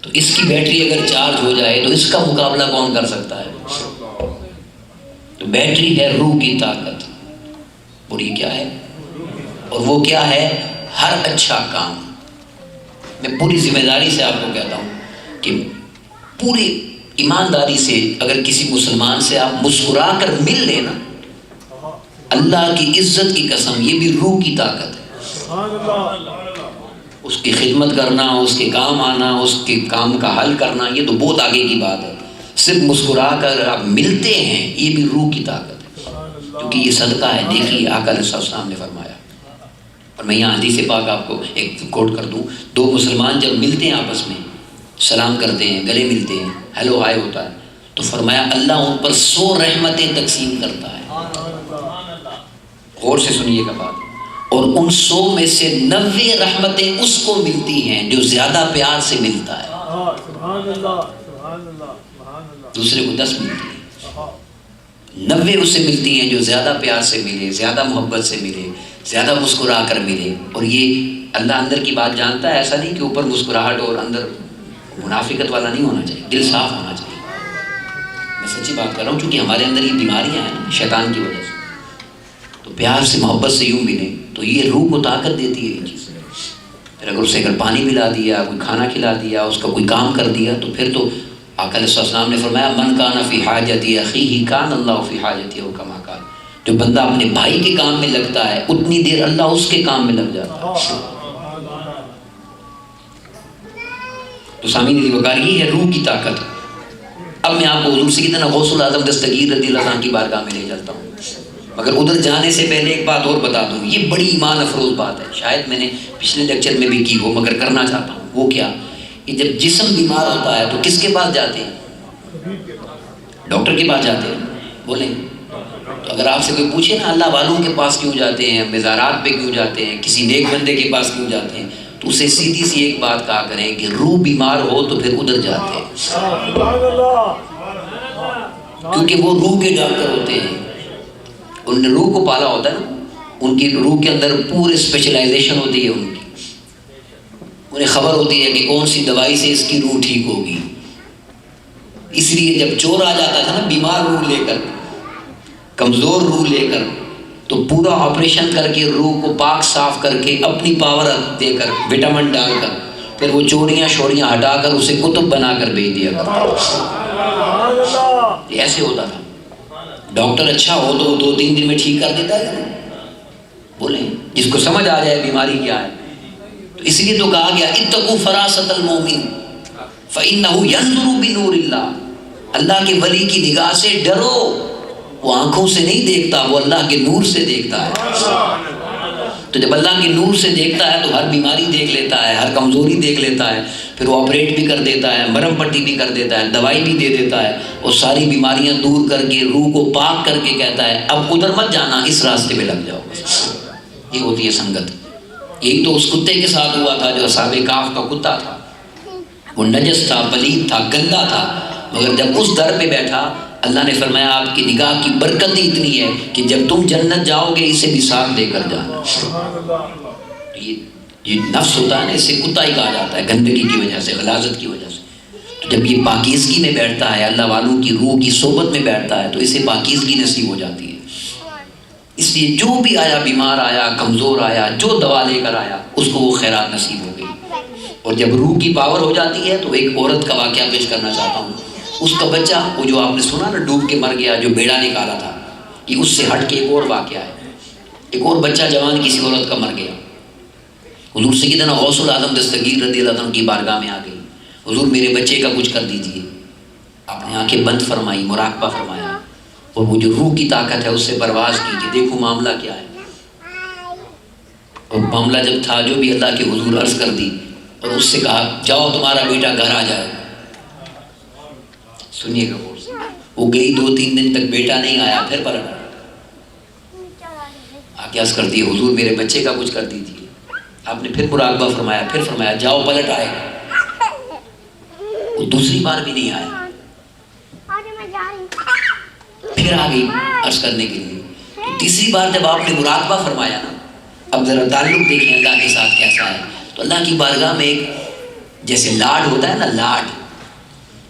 تو اس کی بیٹری اگر چارج ہو جائے تو اس کا مقابلہ کون کر سکتا ہے؟ تو بیٹری ہے روح کی طاقت، اور یہ کیا ہے؟ اور وہ کیا ہے؟ ہر اچھا کام، میں پوری ذمہ داری سے آپ کو کہتا ہوں کہ پوری ایمانداری سے اگر کسی مسلمان سے آپ مسکرا کر مل لیں نا، اللہ کی عزت کی قسم یہ بھی روح کی طاقت ہے۔ اس کی خدمت کرنا، اس کے کام آنا، اس کے کام کا حل کرنا، یہ تو بہت آگے کی بات ہے۔ صرف مسکرا کر آپ ملتے ہیں، یہ بھی روح کی طاقت ہے، کیونکہ یہ صدقہ ہے۔ دیکھیے آقا علیہ السلام نے فرمایا، اور میں یہاں حدیث پاک آپ کو ایک کوٹ کر دوں، دو مسلمان جب ملتے ہیں آپس میں، سلام کرتے ہیں، گلے ملتے ہیں، ہیلو ہائے ہوتا ہے، تو فرمایا اللہ ان پر 100 رحمتیں تقسیم کرتا ہے۔ غور سے سنیے گا بات، اور ان 100 میں سے 90 رحمتیں اس کو ملتی ہیں جو زیادہ پیار سے ملتا ہے، دوسرے کو 10 ملتی ہیں، 90 اسے ملتی ہیں جو زیادہ پیار سے ملے، زیادہ محبت سے ملے، زیادہ مسکرا کر ملے۔ اور یہ اللہ اندر کی بات جانتا ہے، ایسا نہیں کہ اوپر مسکراہٹ اور اندر منافقت والا نہیں ہونا چاہیے، دل صاف ہونا چاہیے۔ میں سچی بات کر رہا ہوں، چونکہ ہمارے اندر یہ بیماریاں ہیں شیطان کی وجہ سے، تو پیار سے محبت سے یوں ملیں تو یہ روح کو طاقت دیتی ہے یہ چیز۔ پھر اگر اسے اگر پانی پلا دیا، کوئی کھانا کھلا دیا، اس کا کوئی کام کر دیا، تو پھر تو آقا علیہ السلام نے فرمایا من کان فی حاجت اخیہ کان اللہ فی حاجتہ او کما قال، جو بندہ اپنے بھائی کے کام میں لگتا ہے اتنی دیر اللہ اس کے کام میں لگ جاتا ہے۔ تو سامعین علی وقار یہ ہے روح کی طاقت۔ اب میں آپ کو حضور سیدنا غوث الاعظم دستگیر رضی اللہ عنہ کی بارگاہ میں لے چلتا ہوں، مگر ادھر جانے سے پہلے ایک بات اور بتا دوں، یہ بڑی ایمان افروز بات ہے، شاید میں نے پچھلے لیکچر میں بھی کی ہو مگر کرنا چاہتا ہوں۔ وہ کیا کہ جب جسم بیمار ہوتا ہے تو کس کے پاس جاتے ہیں؟ ڈاکٹر کے پاس جاتے ہیں، بولیں۔ تو اگر آپ سے کوئی پوچھے نا اللہ والوں کے پاس کیوں جاتے ہیں، مزارات پہ کیوں جاتے ہیں، کسی نیک بندے کے پاس کیوں جاتے ہیں، تو اسے سیدھی سی ایک بات کہا کریں کہ روح بیمار ہو تو پھر ادھر جاتے ہیں، کیونکہ وہ روح کے ڈاکٹر ہوتے ہیں، انہوں نے روح کو پالا ہوتا ہے نا، ان کی روح کے اندر پورے اسپیشلائزیشن ہوتی ہے ان کی، انہیں خبر ہوتی ہے کہ کون سی دوائی سے اس کی روح ٹھیک ہوگی۔ اس لیے جب چور آ جاتا تھا نا بیمار روح لے کر، کمزور روح لے کر، تو پورا آپریشن کر کے روح کو پاک صاف کر کے اپنی پاور دے کر وٹامن ڈال کر پھر وہ چوریاں شوریاں ہٹا کر اسے کتب بنا کر بھیج دیا کرتا۔ ایسے ہوتا تھا۔ ڈاکٹر اچھا ہو تو وہ 2-3 دن میں ٹھیک کر دیتا ہے، بولیں جس کو سمجھ آ جائے بیماری کیا ہے۔ تو اس لیے تو کہا گیا اتقوا فراست المومن فإنہ ینظر بنور اللہ، اللہ کے ولی کی نگاہ سے ڈرو، وہ آنکھوں سے نہیں دیکھتا، وہ اللہ کے نور سے دیکھتا ہے۔ تو جب اللہ کے نور سے دیکھتا ہے تو ہر بیماری دیکھ لیتا ہے، ہر کمزوری دیکھ لیتا ہے، پھر وہ آپریٹ بھی کر دیتا ہے، مرہم پٹی بھی کر دیتا ہے، دوائی بھی دے دیتا ہے، اور ساری بیماریاں دور کر کے روح کو پاک کر کے کہتا ہے اب ادھر مت جانا، اس راستے پہ لگ جاؤ۔ یہ ہوتی ہے سنگت۔ یہی تو اس کتے کے ساتھ ہوا تھا جو اصحاب کہف کا کتا تھا، وہ نجس تھا، پلید تھا، گندا تھا، مگر جب اس در پہ بیٹھا اللہ نے فرمایا آپ کی نگاہ کی برکت ہی اتنی ہے کہ جب تم جنت جاؤ گے اسے بھی ساتھ دے کر جانا۔ یہ نفس ہوتا ہے نا، اسے کتا ہی کہا جاتا ہے، گندگی کی وجہ سے، غلاظت کی وجہ سے۔ تو جب یہ پاکیزگی میں بیٹھتا ہے، اللہ والوں کی روح کی صحبت میں بیٹھتا ہے، تو اسے پاکیزگی نصیب ہو جاتی ہے۔ اس لیے جو بھی آیا، بیمار آیا، کمزور آیا، جو دوا لے کر آیا، اس کو وہ خیرات نصیب ہو گئی۔ اور جب روح کی پاور ہو جاتی ہے تو ایک عورت کا واقعہ پیش کرنا چاہتا ہوں۔ اس کا بچہ، وہ جو آپ نے سنا نا ڈوب کے مر گیا، جو بیڑا نکالا تھا، یہ اس سے ہٹ کے ایک اور واقعہ ہے۔ ایک اور بچہ جوان کسی عورت کا مر گیا، حضور سیدنا غوث الاعظم دستگیر رضی اللہ عنہ کی بارگاہ میں آ گئی، حضور میرے بچے کا کچھ کر دیجئے۔ آپ نے آنکھیں بند فرمائی، مراقبہ فرمایا، اور وہ جو روح کی طاقت ہے اس سے پرواز کی کہ دیکھو معاملہ کیا ہے۔ اور معاملہ جب تھا جو بھی اللہ کے حضور عرض کر دی، اور اس سے کہا جاؤ تمہارا بیٹا گھر آ جائے۔ سنیے گا، وہ گئی 2-3 دن تک بیٹا نہیں آیا، پھر پلٹ آگے عرض کر دی حضور میرے بچے کا کچھ کر دیجیے۔ آپ نے پھر مراقبہ فرمایا، پھر فرمایا جاؤ پلٹ آئے گا۔ وہ دوسری بار بھی نہیں آیا، پھر آ گئی عرض کرنے کے لیے۔ تو تیسری بار جب آپ نے مراقبہ فرمایا نا، اب ذرا تعلق دیکھیں اللہ کے ساتھ کیسا ہے۔ تو اللہ کی بارگاہ میں ایک جیسے لاڈ ہوتا ہے نا، لاڈ،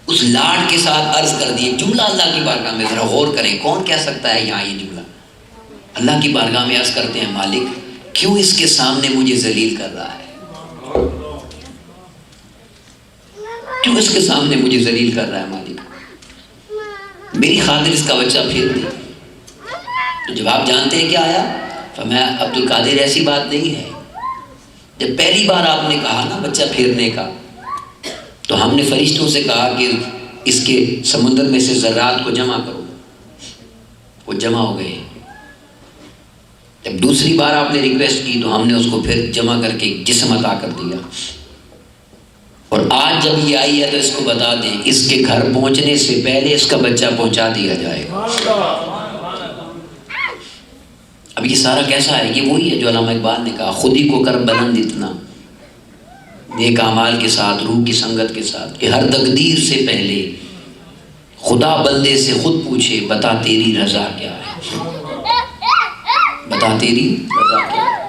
اس لاڈ کے ساتھ عرض کر دیے جملہ اللہ کی بارگاہ میں، ذرا غور کریں کون کہہ سکتا ہے یہاں یہ جملہ۔ اللہ کی بارگاہ میں عرض کرتے ہیں مالک کیوں اس کے سامنے مجھے ذلیل کر رہا ہے؟ کیوں اس کے سامنے مجھے ذلیل کر رہا ہے مالک؟ میری خاطر اس کا بچہ پھیر دے۔ تو جواب جانتے ہیں کیا آیا؟ فرمایا عبد القادر ایسی بات نہیں ہے، جب پہلی بار آپ نے کہا نا بچہ پھیرنے کا، تو ہم نے فرشتوں سے کہا کہ اس کے سمندر میں سے ذرات کو جمع کرو، وہ جمع ہو گئے۔ جب دوسری بار آپ نے ریکویسٹ کی تو ہم نے اس کو پھر جمع کر کے جسم عطا کر دیا۔ اور آج جب یہ آئی ہے تو اس کو بتا دیں اس کے گھر پہنچنے سے پہلے اس کا بچہ پہنچا دیا جائے گا۔ اب یہ سارا کیسا ہے؟ یہ وہی ہے جو علامہ اقبال نے کہا، خود ہی کو کر بلند اتنا، نیک اعمال کے ساتھ، روح کی سنگت کے ساتھ، کہ ہر تقدیر سے پہلے خدا بندے سے خود پوچھے بتا تیری رضا کیا ہے، بتا تیری رضا کیا ہے۔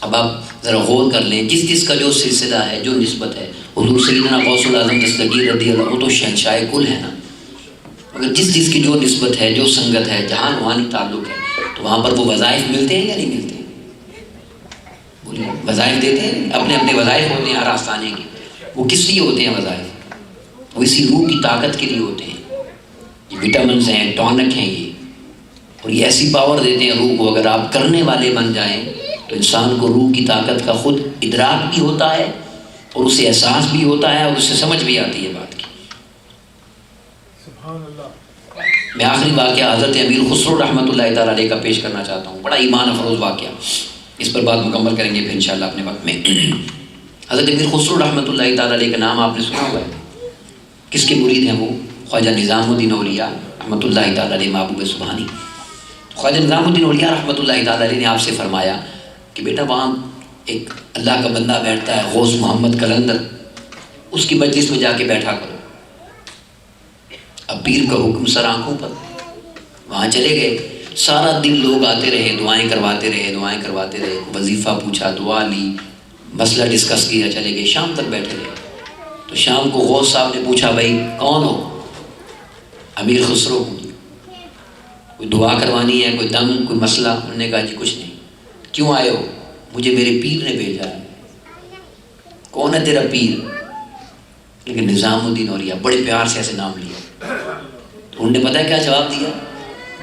اب آپ ذرا غور کر لیں، جس کا جو سلسلہ ہے، جو نسبت ہے، حضور سیدنا غوث العظم دستگیر رضی اللہ عنہ تو شہنشاہ کل ہے نا، مگر جس کی جو نسبت ہے، جو سنگت ہے، جہاں روحانی تعلق ہے، تو وہاں پر وہ وظائف ملتے ہیں یا نہیں ملتے؟ وظائف دیتے ہیں، اپنے اپنے وظائف ہوتے ہیں ہر آستانے کے۔ وہ کس لیے ہوتے ہیں وظائف؟ وہ اسی روح کی طاقت کے لیے ہوتے ہیں۔ یہ وٹامنز ہیں، ٹونک ہیں یہ، اور یہ ایسی پاور دیتے ہیں روح کو، اگر آپ کرنے والے بن جائیں تو انسان کو روح کی طاقت کا خود ادراک بھی ہوتا ہے، اور اسے احساس بھی ہوتا ہے، اور اسے سمجھ بھی آتی ہے بات کی۔ سبحان اللہ۔ میں آخری واقعہ حضرت امیر خسرو رحمۃ اللہ تعالیٰ علیہ کا پیش کرنا چاہتا ہوں، بڑا ایمان افروز واقعہ، اس پر بات مکمل کریں گے پھر انشاءاللہ اپنے وقت میں۔ حضرت امیر خسرو رحمۃ اللہ تعالیٰ علیہ کا نام آپ نے سنا ہوا ہے، کس کے مرید ہیں وہ؟ خواجہ نظام الدین اولیاء رحمۃ اللہ تعالیٰ علیہ، محبوب سبحانی۔ خواجہ نظام الدین اولیاء رحمۃ اللہ تعالیٰ علیہ نے آپ سے فرمایا کہ بیٹا وہاں ایک اللہ کا بندہ بیٹھتا ہے، غوث محمد قلندر، اس کی مجلس میں جا کے بیٹھا کرو۔ اب پیر کا حکم سر آنکھوں پر، وہاں چلے گئے، سارا دن لوگ آتے رہے، دعائیں کرواتے رہے، وظیفہ پوچھا، دعا لی، مسئلہ ڈسکس کیا، چلے گئے، شام تک بیٹھے رہے۔ تو شام کو غوث صاحب نے پوچھا بھائی کون ہو؟ امیر خسرو ہوں۔ کوئی دعا کروانی ہے، کوئی دم، کوئی مسئلہ؟ انہوں نے کہا جی کچھ نہیں۔ کیوں آئے ہو؟ مجھے میرے پیر نے بھیجا ہے۔ کون ہے تیرا پیر؟ لیکن نظام الدین اولیاء، بڑے پیار سے ایسے نام لیا۔ تو انہوں نے پتہ ہے کیا جواب دیا؟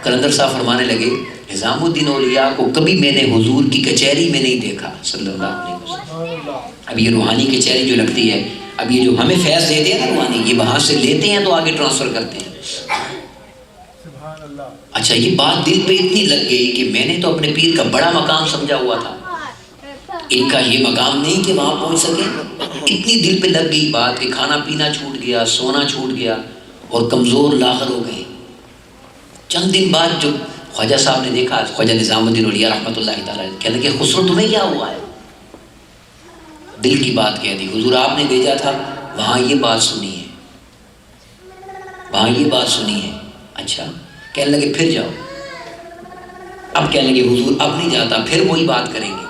قلندر صاحب فرمانے لگے نظام الدین اولیاء کو کبھی میں نے حضور کی کچہری میں نہیں دیکھا صلی اللہ علیہ وسلم۔ اب یہ روحانی کچہری جو لگتی ہے، اب یہ جو ہمیں فیض دیتے ہیں نا روحانی، یہ وہاں سے لیتے ہیں تو آگے ٹرانسفر کرتے ہیں۔ اچھا یہ بات دل پہ اتنی لگ گئی کہ میں نے تو اپنے پیر کا بڑا مقام سمجھا ہوا تھا، ان کا یہ مقام نہیں کہ وہاں پہنچ سکے۔ اتنی دل پہ لگ گئی بات کہ کھانا پینا چھوٹ گیا، سونا چھوٹ گیا، اور کمزور لاغر ہو گئے۔ چند دن بعد جو خواجہ صاحب نے دیکھا، خواجہ نظام الدین اولیاء رحمۃ اللہ تعالیٰ کہنے لگے خسرو تمہیں کیا ہوا ہے؟ دل کی بات کہہ دی، حضور آپ نے بھیجا تھا، وہاں یہ بات سنی ہے، وہاں یہ بات سنی ہے۔ اچھا، کہنے لگے پھر جاؤ۔ اب کہنے لگے حضور اب نہیں جاتا، پھر وہی بات کریں گے،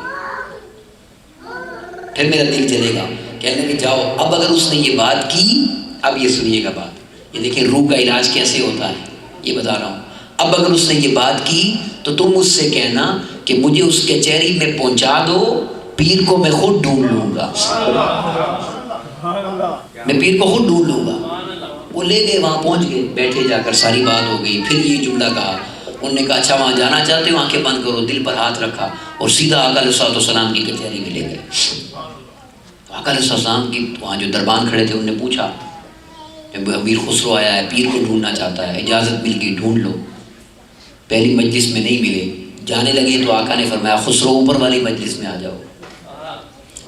پھر میرا دل چلے گا۔ کہنے لگے جاؤ۔ اب اگر اس نے یہ بات کی، اب یہ سنیے گا بات، یہ دیکھیں روح کا علاج کیسے ہوتا ہے، یہ بتا رہا ہوں۔ اب اگر اس نے یہ بات کی تو تم اس سے کہنا کہ مجھے اس کچہری میں پہنچا دو، پیر کو میں خود ڈھونڈ لوں گا، میں پیر کو خود ڈھونڈ لوں گا۔ وہ لے گئے، وہاں پہنچ گئے، بیٹھے، جا کر ساری بات ہو گئی۔ پھر یہ جملہ کہا، انہوں نے کہا اچھا وہاں جانا چاہتے ہو؟ آنکھیں بند کرو، دل پر ہاتھ رکھا، اور سیدھا آقا علیہ السلام کی کچہری میں لے گئے۔ آقا علیہ السلام کی وہاں جو دربان کھڑے تھے انہوں نے پوچھا امیر خسرو آیا ہے، پیر کو ڈھونڈنا چاہتا ہے، اجازت مل گئی، ڈھونڈ لو۔ پہلی مجلس میں نہیں ملے، جانے لگے تو آقا نے فرمایا خسرو اوپر والی مجلس میں آ جاؤ،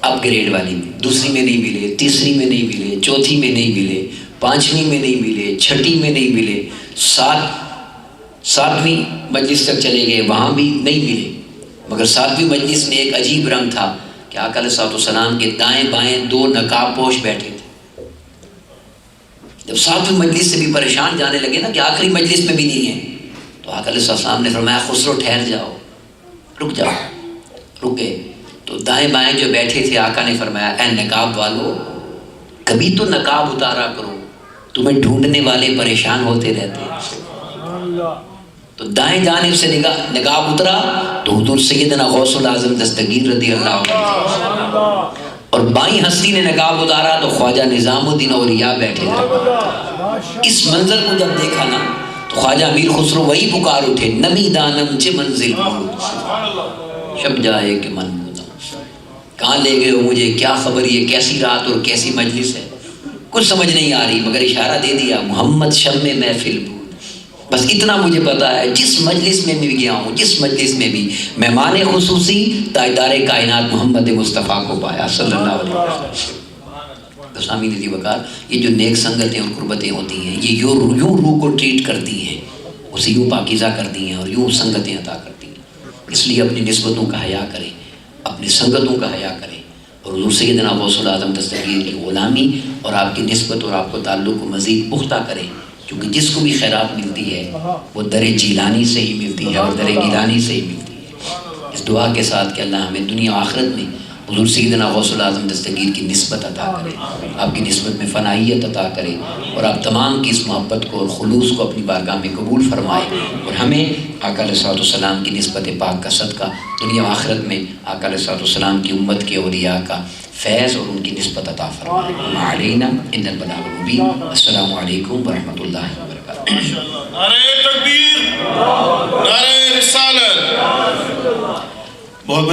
اپ گریڈ والی میں۔ دوسری میں نہیں ملے، تیسری میں نہیں ملے، چوتھی میں نہیں ملے، پانچویں میں نہیں ملے، چھٹی میں نہیں ملے، ساتویں مجلس تک چلے گئے، وہاں بھی نہیں ملے۔ مگر ساتویں مجلس میں ایک عجیب رنگ تھا کہ آقا علیہ السلام کے دائیں بائیں دو نقاب پوش بیٹھے تھے۔ جب ساتویں مجلس سے بھی پریشان جانے لگے نا کہ آخری مجلس میں بھی نہیں ہے، تو آقا علیہ السلام نے فرمایا خسرو ٹھہر جاؤ، رک جاؤ۔ رک گئے تو دائیں بائیں جو بیٹھے تھے آقا نے فرمایا اے نقاب والو، کبھی تو نقاب اتارا کرو، تمہیں ڈھونڈنے والے پریشان ہوتے رہتے ہیں۔ تو دائیں جانب سے نقاب اترا تو حضور سیدنا غوث العظم دستگیر رضی اللہ عنہ اور بائیں ہستی نے نقاب اتارا تو خواجہ نظام الدین اولیاء بیٹھے تھے۔ اس منظر کو جب دیکھا نا تو خواجہ امیر خسرو وہی پکار اٹھے، نمی دانم چے منزل شب جائے کہ من بودم، کہاں لے گئے ہو مجھے، کیا خبر، یہ کیسی رات اور کیسی مجلس ہے، کچھ سمجھ نہیں آ رہی، مگر اشارہ دے دیا محمد شب میں محفل بود۔ بس اتنا مجھے پتا ہے، جس مجلس میں بھی گیا ہوں، جس مجلس میں بھی مہمان خصوصی تاجدار کائنات محمد مصطفیٰ کو پایا صلی اللہ علیہ وسلم۔ تو سامعین علی وقار، یہ جو نیک سنگتیں اور قربتیں ہوتی ہیں، یہ یوں روح کو ٹریٹ کرتی ہیں، اسے یوں پاکیزہ کرتی ہیں اور یوں سنگتیں عطا کرتی ہیں۔ اس لیے اپنی نسبتوں کا حیا کریں، اپنی سنگتوں کا حیا کریں، اور حضور سیدنا غوث العظم دستگیر کی غلامی اور آپ کی نسبت اور آپ کو تعلق کو مزید پختہ کریں، کیونکہ جس کو بھی خیرات ملتی ہے وہ در جیلانی سے ہی ملتی ہے اور در گیلانی سے ہی ملتی ہے۔ اس دعا کے ساتھ کہ اللہ ہمیں دنیا و آخرت میں حضور سیدنا غوث العظم دستگیر کی نسبت عطا کرے، آپ کی نسبت میں فنائیت عطا کرے، اور آپ تمام کی اس محبت کو اور خلوص کو اپنی بارگاہ میں قبول فرمائے، اور ہمیں آقا علیہ الصلوۃ والسلام کی نسبت پاک کا صدقہ دنیا و آخرت میں آقا علیہ الصلوۃ والسلام کی امت کے اولیاء کا فیض اور ان کی نسبت عطا فرمائے۔ وما علینا الا البلاغ المبین۔ السلام علیکم ورحمۃ اللہ وبرکاتہ۔ نعرہ تکبیر، نعرہ رسالت۔ بہت